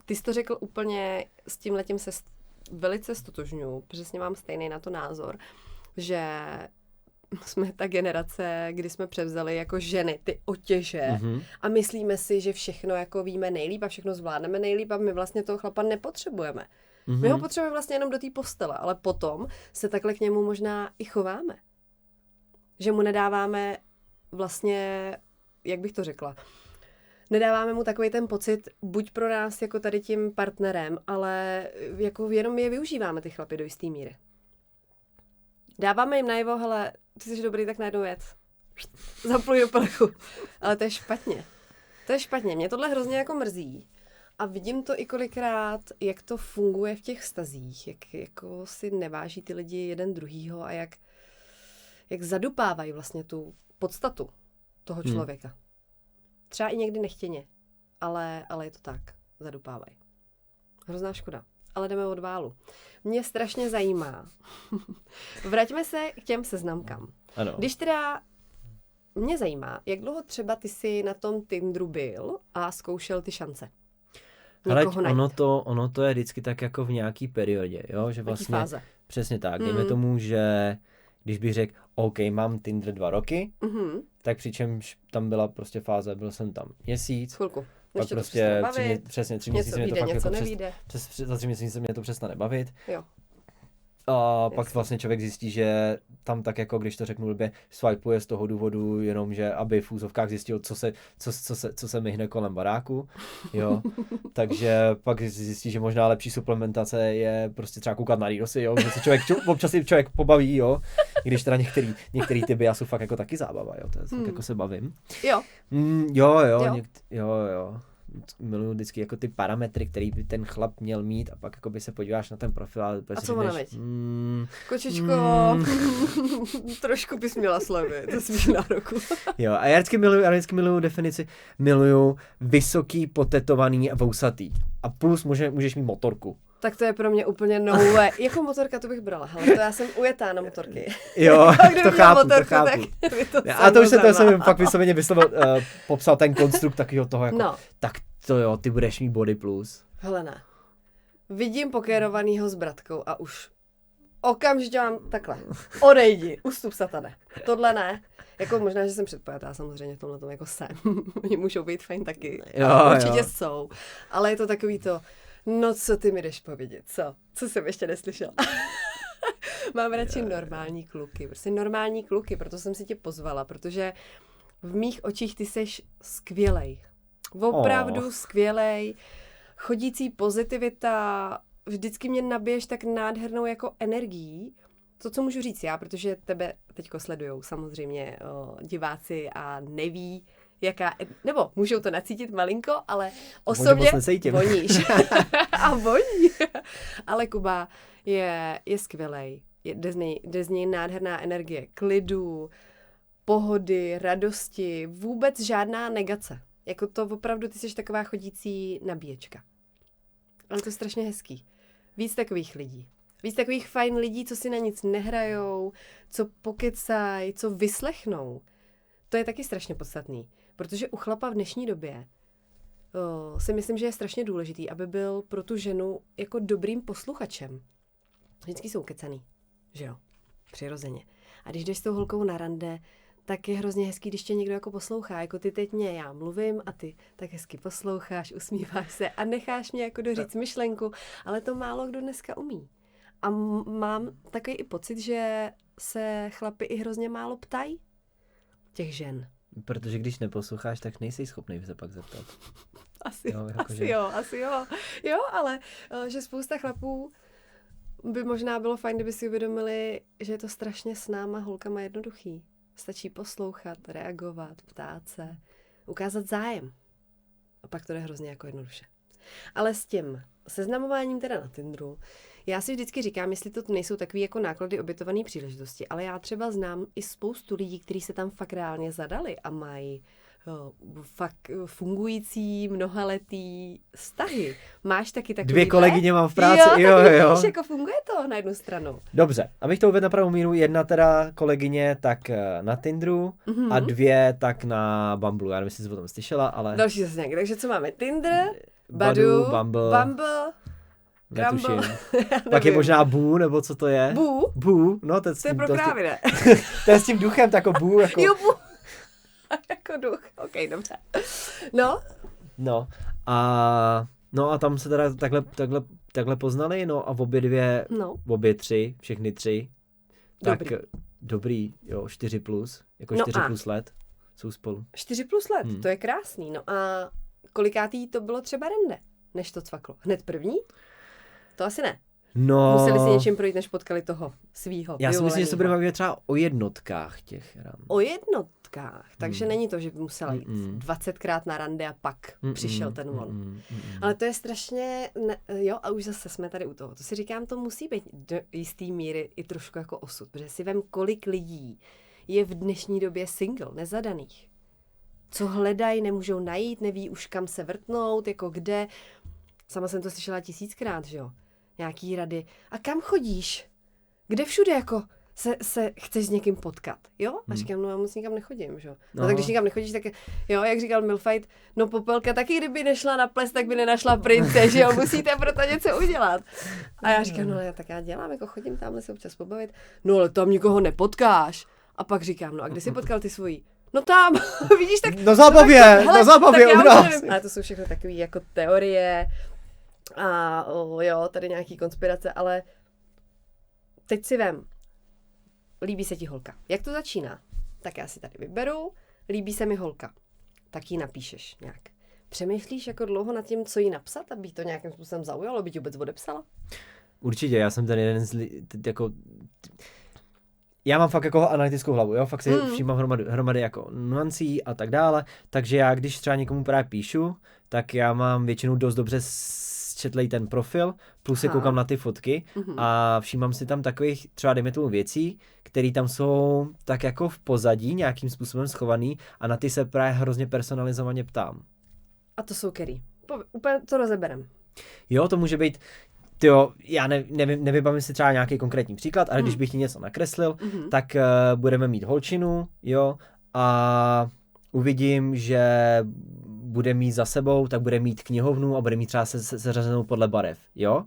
ty jsi to řekl úplně, s tímhletím se velice stotožňuji, přesně mám stejný na to názor, že jsme ta generace, kdy jsme převzali jako ženy ty otěže a myslíme si, že všechno jako víme nejlíp a všechno zvládneme nejlíp a my vlastně toho chlapa nepotřebujeme. My ho potřebujeme vlastně jenom do té postele, ale potom se takhle k němu možná i chováme. Že mu nedáváme vlastně, jak bych to řekla, nedáváme mu takový ten pocit, buď pro nás jako tady tím partnerem, ale jako jenom je využíváme ty chlapy do jistý míry. Dáváme jim najevo, hele, ty jsi dobrý, tak na jednu věc. Zapluj do plechu. Ale to je špatně. To je špatně. Mě tohle hrozně jako mrzí. A vidím to i kolikrát, jak to funguje v těch vztazích, jak jako si neváží ty lidi jeden druhýho a jak zadupávají vlastně tu podstatu toho člověka. Třeba i někdy nechtěně, ale je to tak, zadupávají. Hrozná škoda. Ale jdeme od válu. Mě strašně zajímá. Vraťme se k těm seznamkám. Ano. Když teda mě zajímá, jak dlouho třeba ty jsi na tom Tinderu byl a zkoušel ty šance. Ale ono to je vždycky tak jako v nějaký periodě, jo? Že vlastně, fáze. Přesně tak. Dejme tomu, že když bych řekl, OK, mám Tinder 2 roky, tak přičemž tam byla prostě fáze, byl jsem tam měsíc. Chvilku. Pak prostě 3 měsíce mě to fakt jako za 3 měsíce mě to přestane bavit. Jo. A pak vlastně člověk zjistí, že tam tak jako, když to řeknu blbě, swipeuje z toho důvodu jenom, že aby v úzovkách zjistil, co se myhne kolem baráku, jo. Takže pak zjistí, že možná lepší suplementace je prostě třeba koukat na Reelsy, jo, že se občas si člověk pobaví, jo, když teda některý ty biasy jsou fakt jako taky zábava, jo, to je fakt jako se bavím. Jo. Jo. Miluju vždycky jako ty parametry, který by ten chlap měl mít a pak jako by se podíváš na ten profil a co ona veď? Kočičko, trošku bys měla slevy, to svých nároků. Jo, a já vždycky miluju definici, miluju vysoký, potetovaný a vousatý. A plus můžeš mít motorku. Tak to je pro mě úplně no way. Jako motorka to bych brala, hele, to já jsem ujetá na motorky. Jo, to chápu. A to už jsem fakt vysloveně popsal ten konstrukt takového toho, jako, tak to jo, ty budeš mít body plus. Hele ne. Vidím pokérovanýho s bratkou a už okamžitě mám takhle. Odejdi, ustup satane. Tohle ne. Jako možná, že jsem předpojatá samozřejmě v tomhle tom jako jsem. Oni můžou být fajn taky. Určitě jsou. Ale je to takový to, no co ty mi jdeš povědět, co? Co jsem ještě neslyšel? Mám radši normální kluky, prostě normální kluky, proto jsem si tě pozvala, protože v mých očích ty seš skvělej. Opravdu skvělej. Chodící pozitivita, vždycky mě nabiješ tak nádhernou jako energií. To, co můžu říct já, protože tebe teďko sledujou samozřejmě diváci a neví, nebo můžou to nacítit malinko, ale osobně voníš. A voní. Ale Kuba je skvělej. Jde z něj nádherná energie, klidu, pohody, radosti, vůbec žádná negace. Jako to opravdu, ty jsi taková chodící nabíječka. Ale to je strašně hezký. Víc takových lidí. Víc takových fajn lidí, co si na nic nehrajou, co pokecají, co vyslechnou. To je taky strašně podstatný. Protože u chlapa v dnešní době si myslím, že je strašně důležitý, aby byl pro tu ženu jako dobrým posluchačem. Vždycky jsou kecaný, že jo? Přirozeně. A když jdeš s tou holkou na rande, tak je hrozně hezký, když tě někdo jako poslouchá. Jako ty teď mě, já mluvím a ty tak hezky posloucháš, usmíváš se a necháš mě jako doříct myšlenku, ale to málo kdo dneska umí. A mám takový i pocit, že se chlapi i hrozně málo ptají těch žen. Protože když neposloucháš, tak nejsi schopný se pak zeptat. Asi jo. Jo, ale že spousta chlapů by možná bylo fajn, kdyby si uvědomili, že je to strašně s náma holkama jednoduchý. Stačí poslouchat, reagovat, ptát se, ukázat zájem. A pak to jde hrozně jako jednoduše. Ale s tím seznamováním teda na Tinderu, já si vždycky říkám, jestli to nejsou takový jako náklady obětované příležitosti, ale já třeba znám i spoustu lidí, kteří se tam fakt reálně zadali a mají fakt fungující mnohaletý vztahy. Máš taky takový 2 kolegyně mám v práci, jo. Víš, jako funguje to na jednu stranu. Dobře, abych to uvedl na pravou míru, 1 teda kolegyně tak na Tinderu a 2 tak na Bumble. Já nevím, jestli jsi o tom slyšela, ale... Další zase nějak. Takže co máme? Tinder, Badoo, Bumble, netuším. Pak je možná Boo, nebo co to je? Boo, no to je pro krávy, ne? To je s tím duchem, tako Boo, jako... Jo, Boo. Jako duch, ok, dobře. No a tam se teda takhle poznali, no a obě 3, všechny 3, tak dobrý, jo, 4+, jako 4+ let jsou spolu. 4+ let, to je krásný, no a kolikátý to bylo třeba rande, než to cvaklo? Hned první? To asi ne. No, museli si něčím projít, než potkali toho svýho. Já si myslím, že se budeme bavit třeba o jednotkách těch rand. O jednotkách? Takže není to, že by musela jít 20krát na rande a pak přišel ten on. Ale to je strašně, jo, a už zase jsme tady u toho. To si říkám, to musí být do jistý míry i trošku jako osud, protože si vem, kolik lidí je v dnešní době single, nezadaných. Co hledají, nemůžou najít, neví už kam se vrtnout, jako kde. Sama jsem to slyšela 1000krát, že jo. Nějaký rady. A kam chodíš? Kde všude jako se chceš s někým potkat? Jo? A říkám, no já moc nikam nechodím, že jo. No tak když nikam nechodíš, tak jo, jak říkal Milfight, no Popelka taky kdyby nešla na ples, tak by nenašla prince, že jo, musíte pro to něco udělat. A já říkám, no tak já dělám, jako chodím tamhle se občas pobavit. No ale tam nikoho nepotkáš. A pak říkám, no a kde jsi potkal ty svojí? No tam, vidíš, tak... Na zábavě u nás. Ale to jsou všechno takové jako teorie a jo, tady nějaký konspirace, ale teď si vem, líbí se ti holka. Jak to začíná? Tak já si tady vyberu, líbí se mi holka. Tak ji napíšeš nějak. Přemýšlíš jako dlouho nad tím, co jí napsat, aby to nějakým způsobem zaujalo, aby ti vůbec odepsala? Určitě, já jsem ten jeden jako... Já mám fakt jako analytickou hlavu, jo, fakt si všímám hromady jako nuancí a tak dále, takže já, když třeba někomu právě píšu, tak já mám většinou dost dobře zčetlej ten profil, plus se koukám na ty fotky a všímám si tam takových třeba dejme tomu věcí, které tam jsou tak jako v pozadí nějakým způsobem schovaný a na ty se právě hrozně personalizovaně ptám. A to jsou který? Úplně to rozeberem. Jo, to může být... Tyjo, já nevybavím si třeba nějaký konkrétní příklad, ale když bych ti něco nakreslil, tak budeme mít holčinu, jo, a uvidím, že bude mít za sebou, tak bude mít knihovnu a bude mít třeba seřazenou podle barev, jo.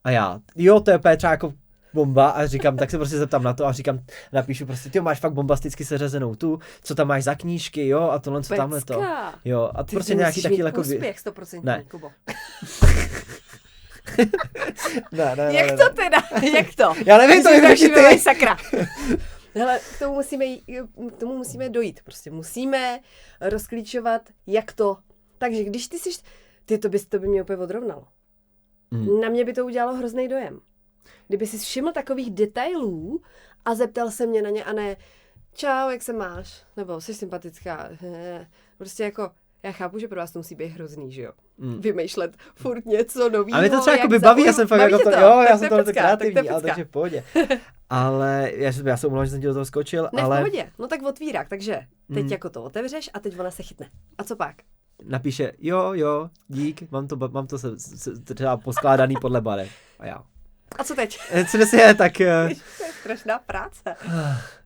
A já, jo, to je třeba jako bomba a říkám, tak se prostě zeptám na to a říkám, napíšu prostě, ty máš fakt bombasticky seřazenou tu, co tam máš za knížky, jo, a tohle, co tamhle to. Jo, a ty prostě nějaký taky jako... úspěch 100%, Kubo. Ne. Jak to teda? Jak to? Já nevím, to je ty. Sakra. Hele, k tomu musíme dojít. Prostě musíme rozklíčovat, jak to. Takže když to by mě úplně odrovnalo. Na mě by to udělalo hrozný dojem. Kdyby si všiml takových detailů a zeptal se mě na ně a ne čau, jak se máš? Nebo jsi sympatická? Prostě jako, já chápu, že pro vás to musí být hrozný, že jo? Vymýšlet furt něco novýho. Ale mě to třeba jako by baví, já jsem fakt jako to, já jsem tohle kreativní, ale takže v pohodě. Ale já se omlouvám, že jsem ti do toho skočil, ale... v pohodě, no tak otvírák, takže teď jako to otevřeš a teď ona se chytne. A co pak? Napíše, jo, dík, mám to třeba poskládaný podle barev. A já. A co teď? Co je, tak... To je strašná práce.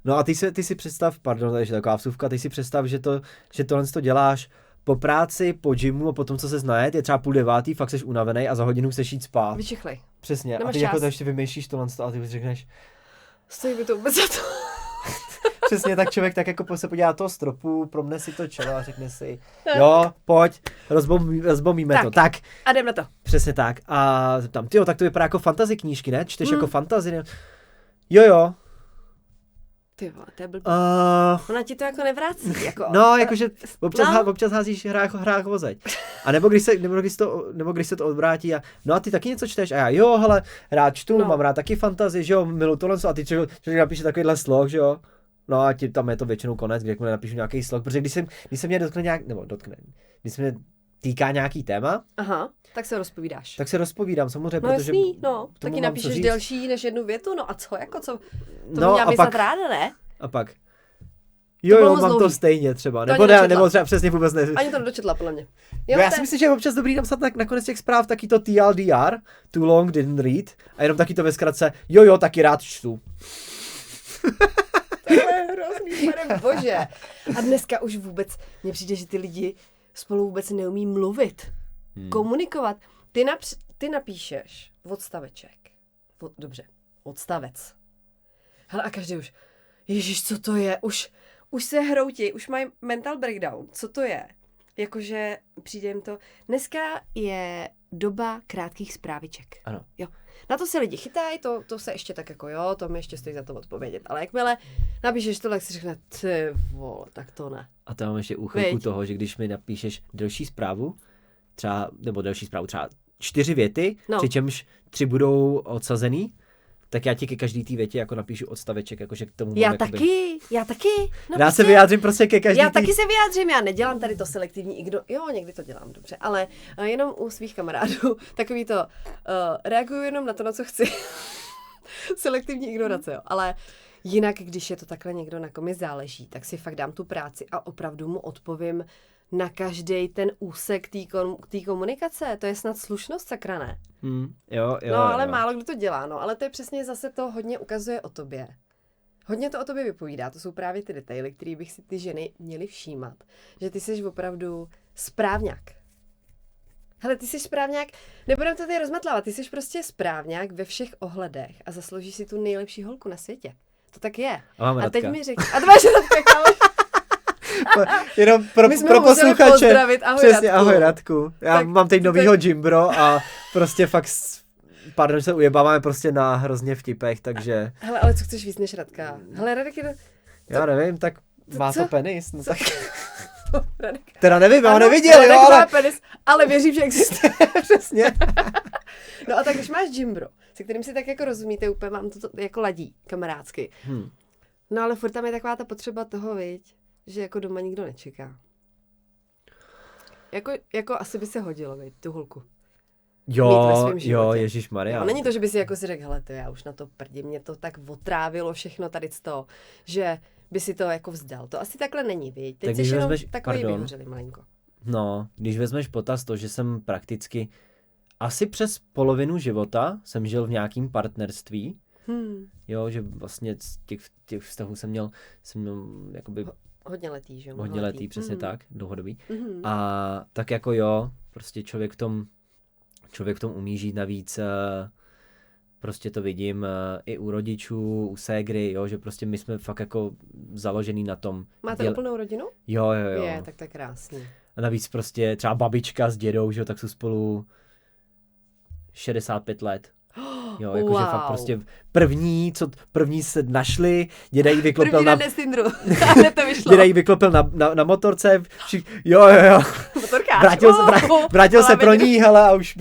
No a ty si představ, pardon, to je taková vsuvka, ty si představ, že tohle to děláš po práci, po gymu a potom, co se znajet, je třeba 8:30, fakt seš unavený a za hodinu chceš jít spát. Vyčichlej. Přesně. A ty jako to ještě vymýšlíš tohle a ty řekneš... Stojí by to vůbec za to. Přesně, tak člověk tak jako se podívá toho stropu, promne si to čelo a řekne si, jo, pojď, rozbomíme to. Tak. A jdem na to. Přesně tak. A zeptám, tak to vypadá jako fantasy knížky, ne? Čteš jako fantasy, ne? Jo. Ty vole, to je blbý. Ona ti to jako nevrácí. Jako, no, jakože občas házíš hrách vozeď. A nebo když se to odvrátí a no a ty taky něco čteš a já jo, hele, rád čtu, mám rád taky fantasy, že jo, miluji tohle a ty člověk napíše takovýhle slog, že jo. No a tam je to většinou konec, když mu napíšu nějaký slog, protože když se mě když se mě týká nějaký téma, tak se rozpovídáš. Tak se rozpovídám, samozřejmě, no, protože... Jasný, no, taky napíšeš delší než jednu větu, no a co, jako co? To no, měla myslet ráda, ne? A pak... Jo, mám to stejně třeba, nebo třeba přesně vůbec ne. Ani to nedočetla, podle mě. Jo, já si myslím, že je občas dobrý napsat na konec těch zpráv taky to TLDR, too long didn't read, a jenom taky to ve zkratce, jo, taky rád čtu. To je hrozný, pane bože. A dneska už vůbec, mně přijde, že ty lidi spolu vůbec neumí mluvit, komunikovat. Ty napíšeš odstaveček. Dobře, odstavec. Hele, a každý už, ježiš, co to je? Už se hroutí, už mají mental breakdown. Co to je? Jakože přijde jim to. Dneska je doba krátkých zpráviček. Ano. Jo. Na to se lidi chytají, to se ještě tak jako jo, to mi ještě stojí za to odpovědět. Ale jakmile napíšeš to, tak si řekne, ty vole, tak to ne. A to mám ještě úchylku toho, že když mi napíšeš delší zprávu, třeba 4 věty, přičemž 3 budou odsazený, tak já ti ke každý té větě jako napíšu odstaveček, jakože k tomu já taky. No já se vyjádřím prostě ke každý taky se vyjádřím, já nedělám tady to selektivní jo, někdy to dělám dobře, ale jenom u svých kamarádů takový to, reaguju jenom na to, na co chci. Selektivní ignorace, jo, ale jinak, když je to takhle někdo, na kom mi záleží, tak si fakt dám tu práci a opravdu mu odpovím na každý ten úsek té komunikace. To je snad slušnost, sakra, ne? Jo. No, ale málo kdo to dělá, no, ale to je přesně zase to hodně ukazuje o tobě. Hodně to o tobě vypovídá, to jsou právě ty detaily, které bych si ty ženy měly všímat. Že ty jsi opravdu správňák. Hele, ty jsi správňák, nebudem to tady rozmatlávat, ty jsi prostě správňák ve všech ohledech a zasloužíš si tu nejlepší holku na světě. To tak je. A teď mi řekni, a to máš Radka, kámoš. Jenom pro posluchače. Přesně, ahoj Radku. Já mám teď novýho Jimbro a prostě fakt, pardon, se ujebáváme prostě na hrozně vtipech, takže... Hele, ale co chceš víc než Radka? Hele, Radek je Já nevím, tak má to penis, no tak... Teda nevím, já ho neviděl, jo, ale... penis, ale věřím, že existuje. Přesně. No a tak když máš Jimbro, se kterým si tak jako rozumíte, úplně vám to jako ladí, kamarádsky. No ale furt tam je taková ta potřeba toho, viď, že jako doma nikdo nečeká. Jako asi by se hodilo, viď, tu holku. Jo, ježišmarja. Není to, že by si jako si řekl, hele, to já už na to prdím, mě to tak otrávilo všechno tady z toho, že by si to jako vzdal. To asi takhle není, viď. Teď jsi jenom takový vyhořeli malinko. No, když vezmeš potaz to, že jsem prakticky asi přes polovinu života jsem žil v nějakým partnerství. Jo, že vlastně z těch vztahů jsem měl jakoby... Hodně letý, že jo? Hodně letý, přesně tak, dlouhodobý. A tak jako jo, prostě člověk v tom umí žít navíc, prostě to vidím i u rodičů, u ségry, jo, že prostě my jsme fakt jako založený na tom. Máte úplnou rodinu? Jo. Je, tak to je krásný. A navíc prostě třeba babička s dědou, že jo, tak jsou spolu 65 let. Jo, jakože fakt prostě první se našli, děda jí vyklopil první na... to vyšlo. Děda jí vyklopil na motorce, jo. Motorkář. Vrátil se pro ní, hele, a už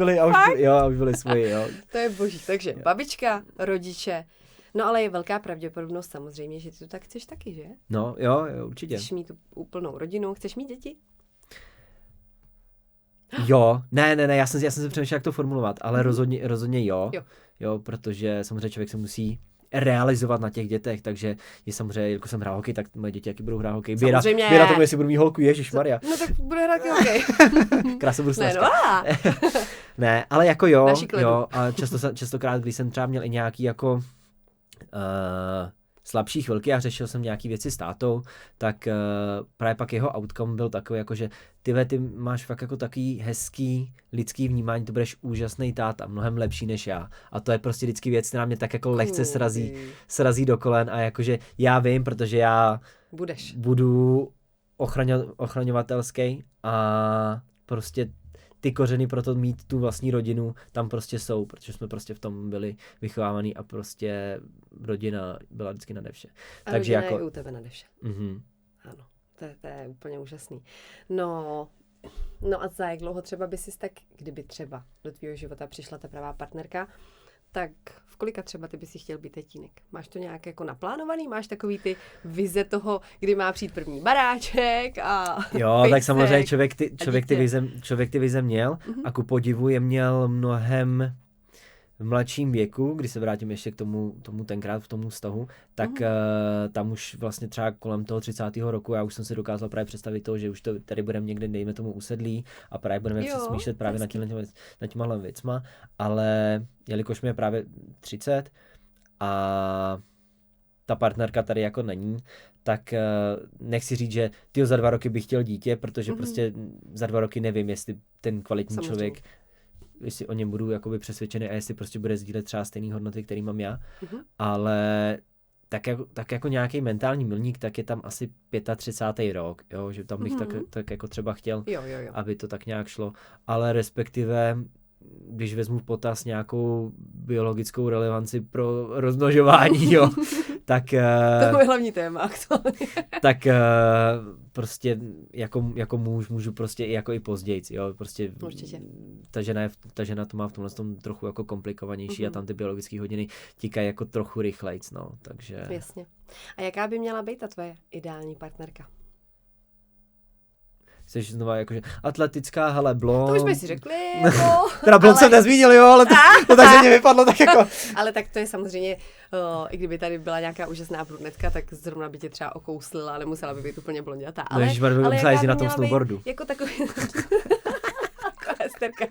byli svoji, jo. To je boží, takže babička, rodiče, no ale je velká pravděpodobnost samozřejmě, že ty to tak chceš taky, že? No, jo, určitě. Chceš mít tu úplnou rodinu, chceš mít děti? Jo, ne, já jsem si přemýšlel, jak to formulovat, ale rozhodně jo. Protože samozřejmě člověk se musí realizovat na těch dětech, takže je samozřejmě, jako jsem hrál hokej, tak moje děti taky budou hrát hokej. Běra tomu, jestli budu mít holku, ježišmarja. No tak bude hrát hokej. Krásovruslařka. Ne, ale jako jo, a častokrát, když jsem třeba měl i nějaký jako slabší chvilky a řešil jsem nějaký věci s tátou, tak právě pak jeho outcome byl takový, jako že ty máš fakt jako takový hezký lidský vnímání, to budeš úžasný táta, mnohem lepší než já. A to je prostě vždycky věc, která mě tak jako lehce srazí do kolen a jakože já vím, protože já budu ochraňovatelský a prostě ty kořeny pro to mít tu vlastní rodinu tam prostě jsou, protože jsme prostě v tom byli vychovávaný a prostě rodina byla vždycky nade vše. A takže rodina jako... je u tebe nade vše. Mm-hmm. Ano, to je úplně úžasný. No a za jak dlouho třeba by si tak, kdyby třeba do tvýho života přišla ta pravá partnerka, tak v kolika třeba ty by si chtěl být tatínek? Máš to nějak jako naplánovaný? Máš takový ty vize toho, kdy má přijít první baráček a jo, tak samozřejmě člověk ty vize měl a ku podivu je měl mnohem v mladším věku, když se vrátím ještě k tomu tenkrát v tomu vztahu, tak tam už vlastně třeba kolem toho 30. roku já už jsem si dokázal právě představit to, že už to tady budeme někde, dejme tomu, usedlí a právě budeme smýšlet právě na těmahle věcma, ale jelikož mi je právě 30 a ta partnerka tady jako není, tak nechci říct, že za 2 roky bych chtěl dítě, protože prostě za 2 roky nevím, jestli ten kvalitní člověk, jestli o něm budu jakoby přesvědčený a jestli prostě bude sdílet třeba stejné hodnoty, který mám já, ale tak jako nějaký mentální milník, tak je tam asi 35. rok, jo, že tam bych tak jako třeba chtěl, aby to tak nějak šlo, ale respektive když vezmu v potaz nějakou biologickou relevanci pro rozmnožování, jo, tak... To je hlavní téma. Tak prostě jako muž můžu prostě jako i později, jo, prostě určitě. Ta žena to má v tomhle tom trochu jako komplikovanější a tam ty biologické hodiny tikají jako trochu rychlejc, no, takže... Jasně. A jaká by měla být ta tvoje ideální partnerka? Chceš znova jakože atletická, hele, blond. To už jsme si řekli, teda blond jsem nezmínil, jo, ale to tak ze mě vypadlo tak jako. Ale tak to je samozřejmě, i kdyby tady byla nějaká úžasná brunetka, tak zrovna by tě třeba okouslila, ale musela by být úplně blondětá. Ale musela jezdit na tom snowboardu. Jako takový, jako Hesterka.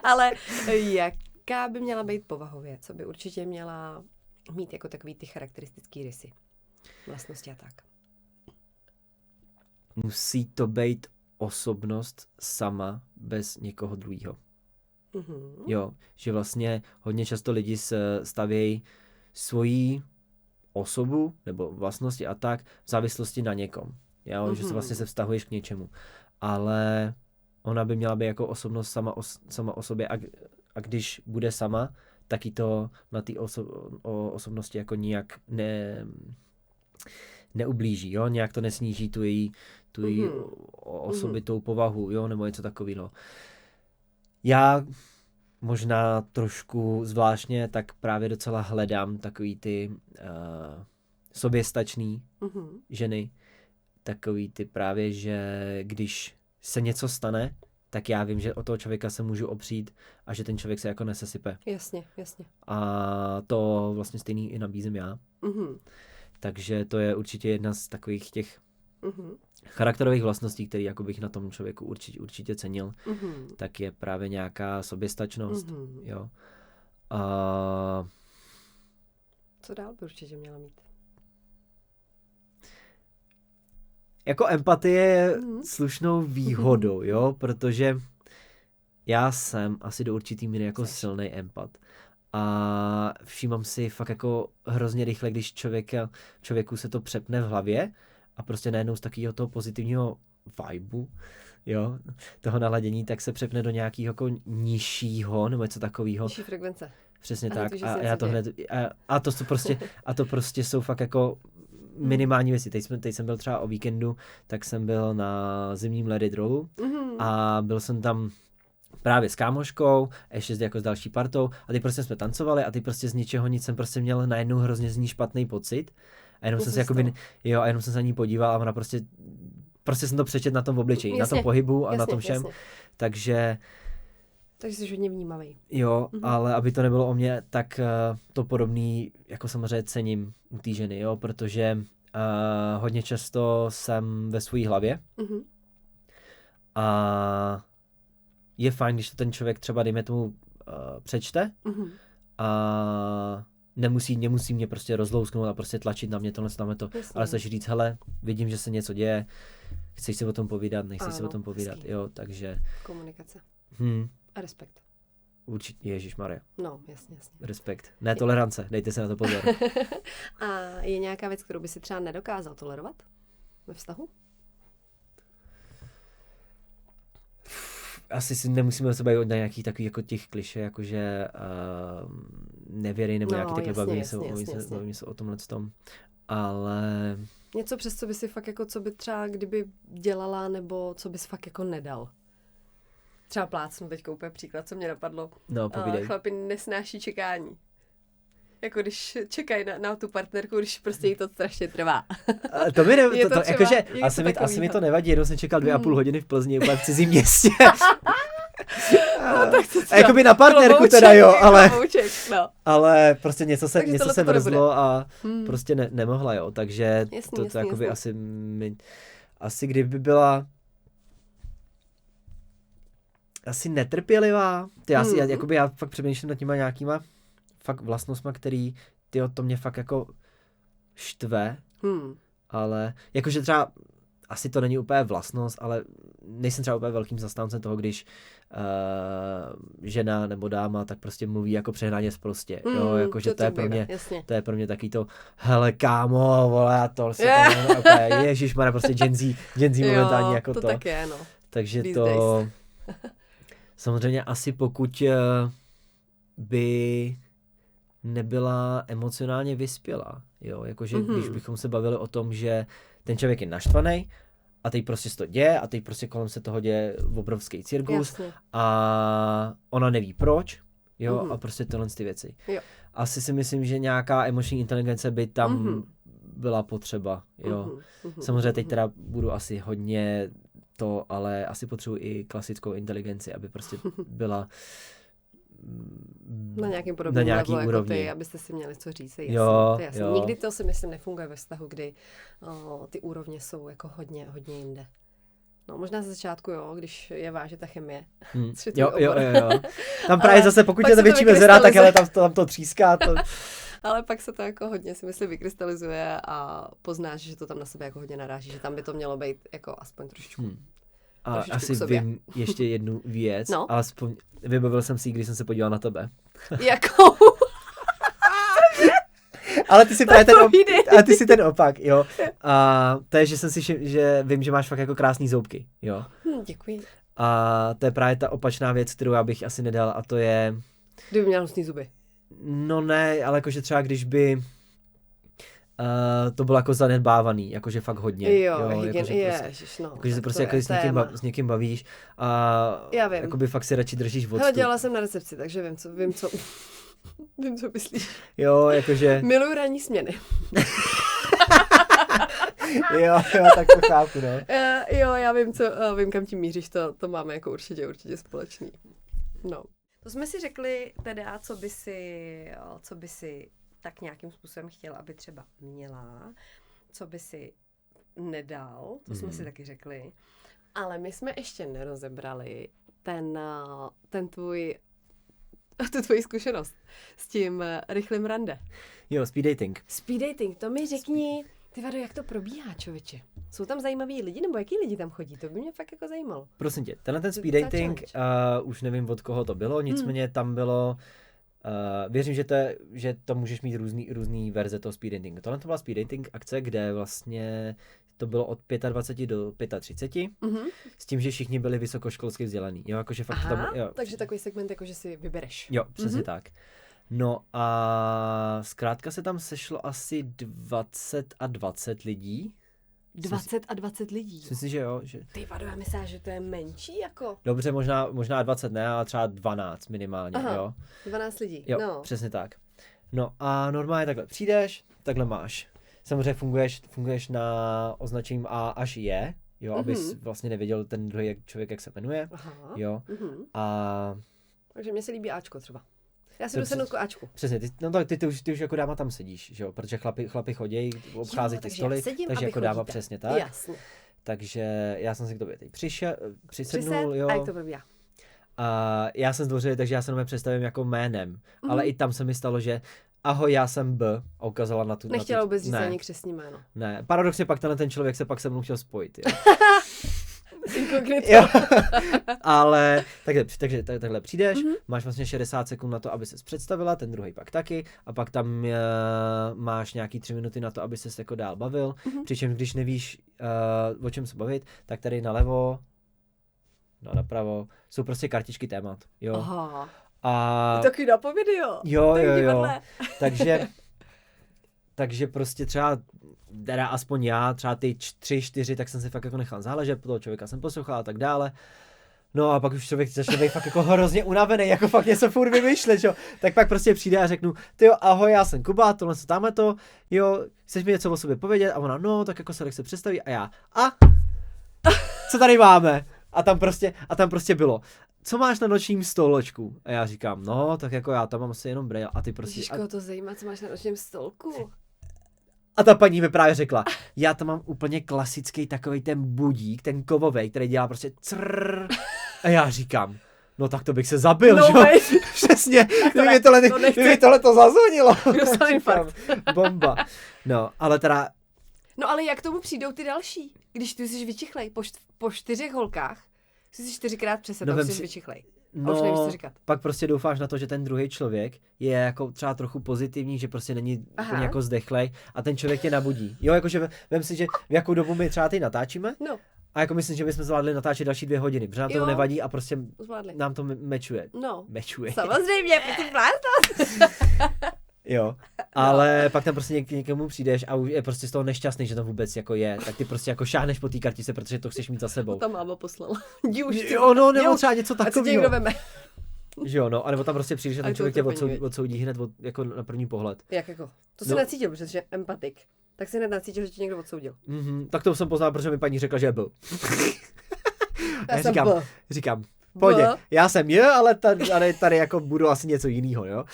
Ale jaká by měla být povahově? Co by určitě měla mít jako takový ty charakteristický rysy? Vlastnosti a tak. Musí to být osobnost sama, bez někoho druhého. Jo, že vlastně hodně často lidi stavějí svoji osobu nebo vlastnosti a tak v závislosti na někom. Jo, že se vlastně se vztahuješ k něčemu. Ale ona by měla být jako osobnost sama o sobě a když bude sama, tak jí to na té osobnosti jako nijak neublíží, jo, nějak to nesníží tu její osobitou povahu, jo, nebo něco takového. Já možná trošku zvláštně, tak právě docela hledám takový ty soběstačný ženy, takový ty právě, že když se něco stane, tak já vím, že o toho člověka se můžu opřít a že ten člověk se jako nesesype. Jasně. A to vlastně stejný i nabízím já. Takže to je určitě jedna z takových těch charakterových vlastností, které jako bych na tom člověku určitě cenil, tak je právě nějaká soběstačnost. Jo. A... Co dál by určitě měla mít? Jako empatie je slušnou výhodou, jo, protože já jsem asi do určitý míry jako silný empat. A všímám si fakt jako hrozně rychle, když člověku se to přepne v hlavě a prostě najednou z takového toho pozitivního vibu, jo, toho naladění, tak se přepne do nějakého jako nižšího nebo něco takového. Nižší Přesně A tak. to, že A se já něco to hned, a to prostě jsou fakt jako minimální věci. Teď jsem byl třeba o víkendu, tak jsem byl na zimním Let rollu a byl jsem tam právě s kámoškou, ještě jako s další partou a teď prostě jsme tancovali a teď prostě z ničeho nic jsem prostě měl najednou hrozně z ní špatný pocit a jenom jsem se jakoby, a jenom jsem se na ní podíval a ona prostě jsem to přečet na tom obličeji, na tom pohybu a na tom všem, takže jsi hodně vnímavý. Jo, ale aby to nebylo o mě, tak to podobný jako samozřejmě cením u té ženy, jo, protože hodně často jsem ve své hlavě a je fajn, když to ten člověk třeba, dejme tomu, přečte a nemusí mě prostě rozlousknout a prostě tlačit na mě tohle, ale stačí říct, hele, vidím, že se něco děje, chceš si o tom povídat, nechceš si o tom povídat, jo, takže... Komunikace. A respekt. Určitě, ježišmarja. No, jasně. Respekt. Ne tolerance, dejte se na to pozor. A je nějaká věc, kterou by si třeba nedokázal tolerovat ve vztahu? Asi si nemusíme se bavit na nějakých takových jako těch kliše, jakože nevěry nebo nějaký takhle bavíme se o tomhle tom. Ale... Něco přes co by si fakt jako, co by třeba kdyby dělala, nebo co bys fakt jako nedal? Třeba plácnu teďka úplně příklad, co mě napadlo. No, povídej. Chlapi nesnáší čekání. Jako když čekají na tu partnerku, když prostě jí to strašně trvá. To mi jakože asi mi to nevadí, jenom jsem čekal 2,5 hodiny v Plzni, úplně v cizím městě. A jakoby na partnerku teda jo, ale prostě něco se vrzlo a prostě nemohla, jo, takže to jakoby asi kdyby byla asi netrpělivá, já fakt přemýšlím nad těma nějakýma fakt vlastnostma, který, to mě fakt jako štve, ale jakože třeba, asi to není úplně vlastnost, ale nejsem třeba úplně velkým zastáncem toho, když žena nebo dáma tak prostě mluví jako přehnaně sprostě, jo, jakože to je pro mě taky to, hele kámo, vole, a to se ježišmarja, prostě Gen Z momentálně jako to. To tak je, no. Takže to, samozřejmě asi pokud by nebyla emocionálně vyspělá, jo, jakože když bychom se bavili o tom, že ten člověk je naštvaný a teď prostě se to děje a teď prostě kolem se toho děje obrovský cirkus a ona neví proč, jo, a prostě tyhle ty věci. Jo. Asi si myslím, že nějaká emoční inteligence by tam byla potřeba, jo. Samozřejmě teď teda budu asi hodně to, ale asi potřebuji i klasickou inteligenci, aby prostě byla na nějakým podobném levelu jako ty, abyste si měli co říct. Jasný. Nikdy to si myslím nefunguje ve vztahu, kdy ty úrovně jsou jako hodně jinde. No možná ze začátku, jo, když je vážně ta chemie. Jo. Tam právě zase, pokud je to větší mezera, tak ale tam to tříská. Ale pak se to jako hodně si myslím vykrystalizuje a poznáš, že to tam na sebe jako hodně naráží, že tam by to mělo být jako aspoň trošičku. A asi vím ještě jednu věc, ale vybavil jsem si, když jsem se podíval na tebe. Jakou? Ale ty si ten opak, jo. A to je, že vím, že máš fakt jako krásný zoubky, jo. Děkuji. A to je právě ta opačná věc, kterou já bych asi nedal, a to je... Kdyby měl hnusný zuby. No ne, ale jakože třeba když by... to bylo jako zanedbávaný, jakože fakt hodně. Jakože se prostě jako s někým bavíš a jakoby fakt si radši držíš vodu. Hele, dělala jsem na recepci, takže vím, co myslíš. Jo, jakože... Miluju ranní směny. jo, tak to chápu, no. Já vím, kam tím míříš, to máme jako určitě společný. No. To jsme si řekli teda, co by si tak nějakým způsobem chtěla, aby třeba měla, co by si nedal, to jsme si taky řekli. Ale my jsme ještě nerozebrali tu tvoji zkušenost s tím rychlým rande. Jo, speed dating. Speed dating, to mi řekni, ty Vado, jak to probíhá, člověče? Jsou tam zajímaví lidi, nebo jaký lidi tam chodí? To by mě fakt jako zajímalo. Prosím tě, ten speed dating, už nevím, od koho to bylo, nicméně tam bylo... věřím, že to můžeš mít různý verze toho speed datingu. Tohle to byla speed dating akce, kde vlastně to bylo od 25 do 35, s tím, že všichni byli vysokoškolsky vzdělaní. Jo, jakože fakt takže takový segment, jakože si vybereš. Jo, přesně tak. No a zkrátka se tam sešlo asi 20 lidí. 20 lidí. Myslím si, že jo. Že... Ty vado, já myslím, že to je menší jako. Dobře, možná 20 ne, ale třeba 12 minimálně, Aha, jo. 12 lidí, Jo, no. přesně tak. No a normálně takhle přijdeš, takhle máš. Samozřejmě funguješ na označení A až J, jo, abys vlastně nevěděl ten druhý člověk, jak se jmenuje, Aha. jo. A... Takže mně se líbí Ačko třeba. Já si jdu sednout k Ačku. Přesně, ty už jako dáma tam sedíš, že jo, protože chlapi chodějí, obchází ty stoly, takže jako dáma přesně tak. Jasně. Takže já jsem si k tobě teď přisednul, jo. A jak to probíhá? A já jsem zdvořilý, takže já se jenom představím jako jménem, ale i tam se mi stalo, že ahoj, já jsem B a ukázala na tu... Nechtěla vůbec říct ani křestní jméno. Ne, paradoxně pak ten člověk se pak se mnou chtěl spojit, jo. Jo. Ale takže takhle přijdeš, máš vlastně 60 sekund na to, aby ses představila, ten druhý pak taky, a pak tam máš nějaký 3 minuty na to, aby ses jako dál bavil, přičemž když nevíš, o čem se bavit, tak tady nalevo, no napravo, jsou prostě kartičky témat, jo. Aha. A... Taky napovědy, jo. Jo. Takže prostě třeba, teda aspoň já, třeba ty 3-4, tak jsem si fakt jako nechal záležet, toho člověka jsem poslouchal a tak dále. No a pak už člověk začne být fakt jako hrozně unavený, jako fakt něco furt vymýšlet, jo. Tak pak prostě přijde a řeknu, ty jo, ahoj, já jsem Kuba, tohle co tamhle to, jo, chceš mi něco o sobě povědět? A ona, no, tak jako se tak se představí a já, co tady máme? A tam prostě bylo. Co máš na nočním stolečku? A já říkám, no, tak jako já tam mám asi jenom brejle. A ty prostě... Ježiško, to zajímá, co máš na nočním stolku. A ta paní mi právě řekla, já tam mám úplně klasický takovej ten budík, ten kovovej, který dělá prostě crrrr. A já říkám, no tak to bych se zabil, no, že? Přesně, kdyby tohle to zazvonilo. Dostal infarkt. Bomba. No, ale teda... No ale jak tomu přijdou ty další? Když ty jsi vyčichlej po 4 holkách, jsi 4krát přesedl, jsi vyčichlej. No, pak prostě doufáš na to, že ten druhý člověk je jako třeba trochu pozitivní, že prostě není úplně jako zdechlej a ten člověk tě nabudí. Jo, jakože vem si, že v jakou dobu my třeba teď natáčíme. No. A jako myslím, že bychom zvládli natáčet další 2 hodiny, protože nám to nevadí a prostě nám to mečuje. No. Mečuje. Samozřejmě, ty vládnout. Jo, ale pak tam prostě někomu přijdeš a už je prostě z toho nešťastný, že to vůbec jako je, tak ty prostě jako šáhneš po té kartice, protože to chceš mít za sebou. Ta máma poslala. Jo, no, nebo třeba něco takového. A co tě někdo veme. Že jo, no, anebo tam prostě přijdeš a ten člověk tě odsoudí hned jako na první pohled. Jak jako? To se nacítil, protože jsi empatik. Tak se hned nacítil, že tě někdo odsoudil. Tak to jsem poznal, protože mi paní řekla, že byl. Já říkám, pojď, já jsem ale tady jako budu asi něco jiného, jo.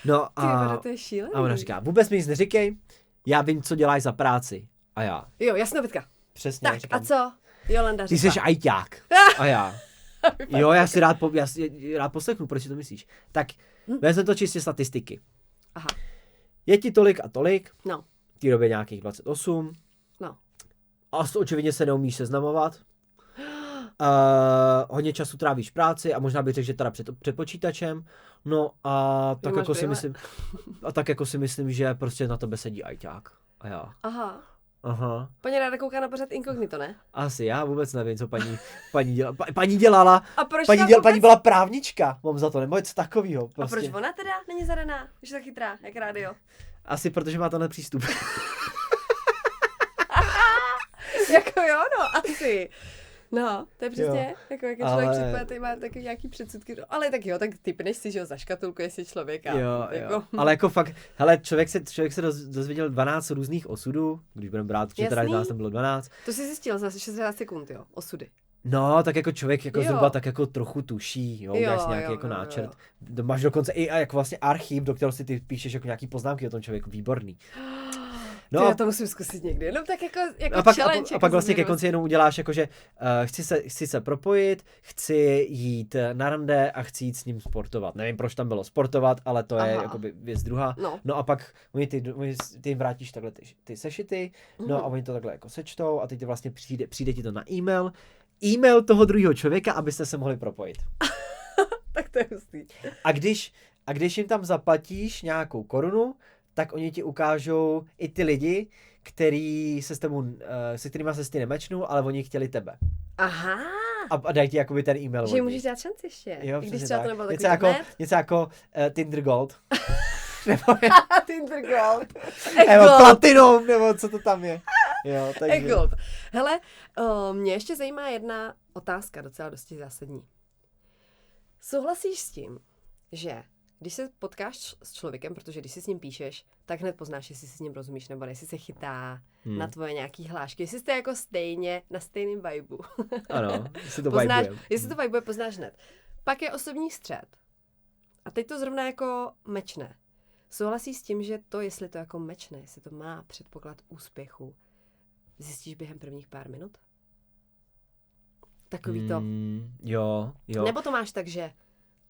No a, to je šílený. A ona říká, vůbec mi nic neříkej, já vím, co děláš za práci. A já. Jo, jasnovitka. Přesně. Tak říkám, a co? Jolanda říká. Ty jsi ajťák. A já. Jo, já si rád poslechnu, proč si to myslíš. Tak, vezme to čistě statistiky. Aha. Je ti tolik a tolik. No. V té době nějakých 28. No. A očividně se neumíš seznamovat. Hodně času trávíš práci a možná bych řekl, že teda před počítačem. No a tak jako si myslím, že prostě na tebe sedí ajťák. A já. Aha. Paní ráda kouká na pořad Inkognito, ne? Asi, já vůbec nevím, co paní dělala. A proč paní byla právnička, mám za to, nebo něco takového. Prostě. A proč ona teda není zadaná, že tak chytrá, jak rádio? Asi protože má tenhle přístup. Jako jo, no, asi. No, to je přesně, jako člověk předpovědět, má taky nějaký předsudky, no, ale tak jo, tak typneš si, že ho zaškatulkuješ si člověka. Jo. Ale jako fakt, hele, člověk se dozvěděl 12 různých osudů, když budeme brát, že teda nás tam bylo 12. To jsi zjistil za 60 sekund, jo, osudy. No, tak jako člověk jako zhruba tak jako trochu tuší, jo, uděláš nějaký jako náčrt. Máš dokonce i jako vlastně archiv, do kterého si ty píšeš jako nějaký poznámky o tom člověku, výborný. No, já to musím zkusit někdy, no tak jako a pak vlastně ke konci jenom uděláš jako, že chci se propojit, chci jít na rande a chci jít s ním sportovat. Nevím, proč tam bylo sportovat, ale to je jakoby věc druhá. No a pak ty jim vrátíš takhle ty sešity, no a oni to takhle jako sečtou a teď vlastně přijde ti to na e-mail toho druhého člověka, abyste se mohli propojit. Tak to je hustý. A když jim tam zaplatíš nějakou korunu, tak oni ti ukážou i ty lidi, se kterýma se ty nemečnul, ale oni chtěli tebe. Aha. A dají ti jakoby ten e-mail. Že můžeš dát šanci ještě. Jo, i když třeba tak. To nebylo něco jako Tinder Gold. nebo Tinder Gold. nebo Platinum, nebo co to tam je. Jo, takže... Gold. Hele, mě ještě zajímá jedna otázka, docela dosti zásadní. Souhlasíš s tím, že když se potkáš s člověkem, protože když si s ním píšeš, tak hned poznáš, jestli si s ním rozumíš, nebo jestli se chytá na tvoje nějaký hlášky, jestli jste jako stejně na stejném vibu. Ano, jestli to poznáš, vibuje. jestli to vibuje, poznáš hned. Pak je osobní střet. A teď to zrovna jako mečne. Souhlasíš s tím, že to, jestli to jako mečne, jestli to má předpoklad úspěchu, zjistíš během prvních pár minut? Takový to. Jo. Nebo to máš tak, že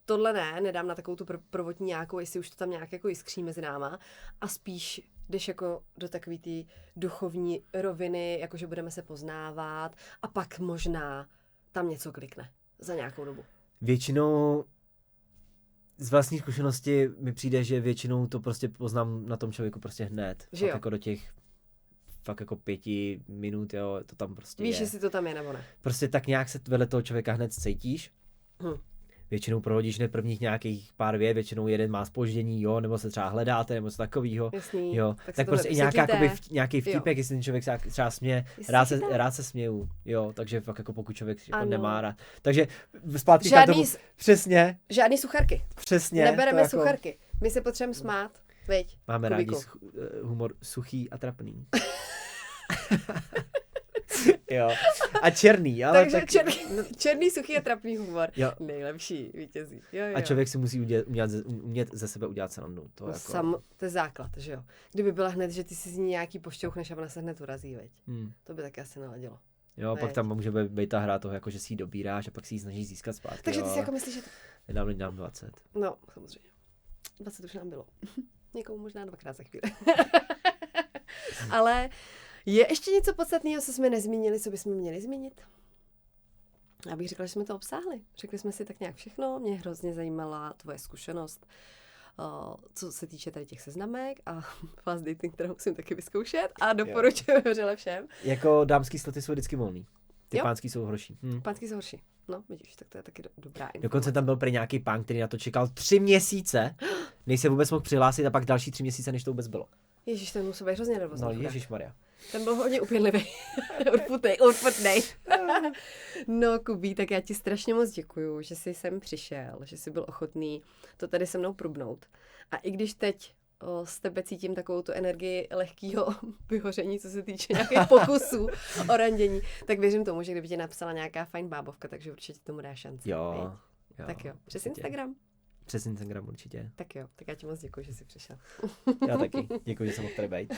tohle nedám na takovou tu prvotní nějakou, jestli už to tam nějak jako jiskří mezi náma a spíš jdeš jako do takový té duchovní roviny, jakože budeme se poznávat a pak možná tam něco klikne za nějakou dobu. Většinou z vlastní zkušenosti mi přijde, že většinou to prostě poznám na tom člověku prostě hned. Že jo? Jako do těch fakt jako 5 minut, jo, to tam prostě Víš, je. jestli to tam je nebo ne. Prostě tak nějak se vedle toho člověka hned cítíš. Většinou prohodíš hned prvních nějakých pár vět, většinou jeden má zpoždění, jo, nebo se třeba hledáte, nebo něco takovýho. Jasný, jo. Tak prostě i nějaký vtipek, jestli ten člověk se třeba směje, rád se směju, jo, takže fakt jako pokud člověk jako nemá rád. Takže zpátky k tomu, přesně. Žádný sucharky. Přesně. Nebereme jako... sucharky. My se potřebujeme smát, veď. Máme rádi humor suchý a trapný. Jo. A černý, ale takže tak... černý, suchý a trapný humor. Jo. Nejlepší vítězí. Jo. A člověk si musí umět ze sebe udělat srandu. To, jako... to je základ, že jo. Kdyby byla hned, že ty si z ní nějaký pošťouchneš a ona se hned urazí, veď. To by taky asi neladilo. Jo, veď. Pak tam může být ta hra toho, jako, že si ji dobíráš a pak si ji snažíš získat zpátky. Takže ty si jako myslíš, že to... Nedám 20. No, samozřejmě. 20 už nám bylo. Někomu možná 2krát za chvíli. Ale je ještě něco podstatného, co jsme nezmínili, co bychom měli zmínit? Já bych řekla, že jsme to obsáhli. Řekli jsme si tak nějak všechno. Mě hrozně zajímala tvoje zkušenost, co se týče tady těch seznamek a fast dating, kterou musím taky vyzkoušet a doporučuji vřele všem. Jako dámský sloty jsou vždycky volný. Ty pánský jsou horší. Pánský jsou horší. No, vidíš, tak to je taky dobrá informace. Dokonce tam byl prý nějaký pán, který na to čekal 3 měsíce, než se vůbec mohl přihlásit a pak další 3 měsíce, než to vůbec bylo. Ježíš, ten musel být hrozně nervózní. No, ježišmarja. Ten byl hodně upěnlivý. Urputnej. No, Kubí, tak já ti strašně moc děkuju, že jsi sem přišel, že jsi byl ochotný to tady se mnou prubnout. A i když teď z tebe cítím takovou tu energii lehkého vyhoření, co se týče nějakých pokusů o randění, tak věřím tomu, že kdyby ti napsala nějaká fajn bábovka, takže určitě tomu dá šanci. Jo. Tak jo, přes Instagram. Přes Instagram určitě. Tak jo, tak já ti moc děkuji, že jsi přišel. Já taky. Děkuji, že jsem mohl tady být.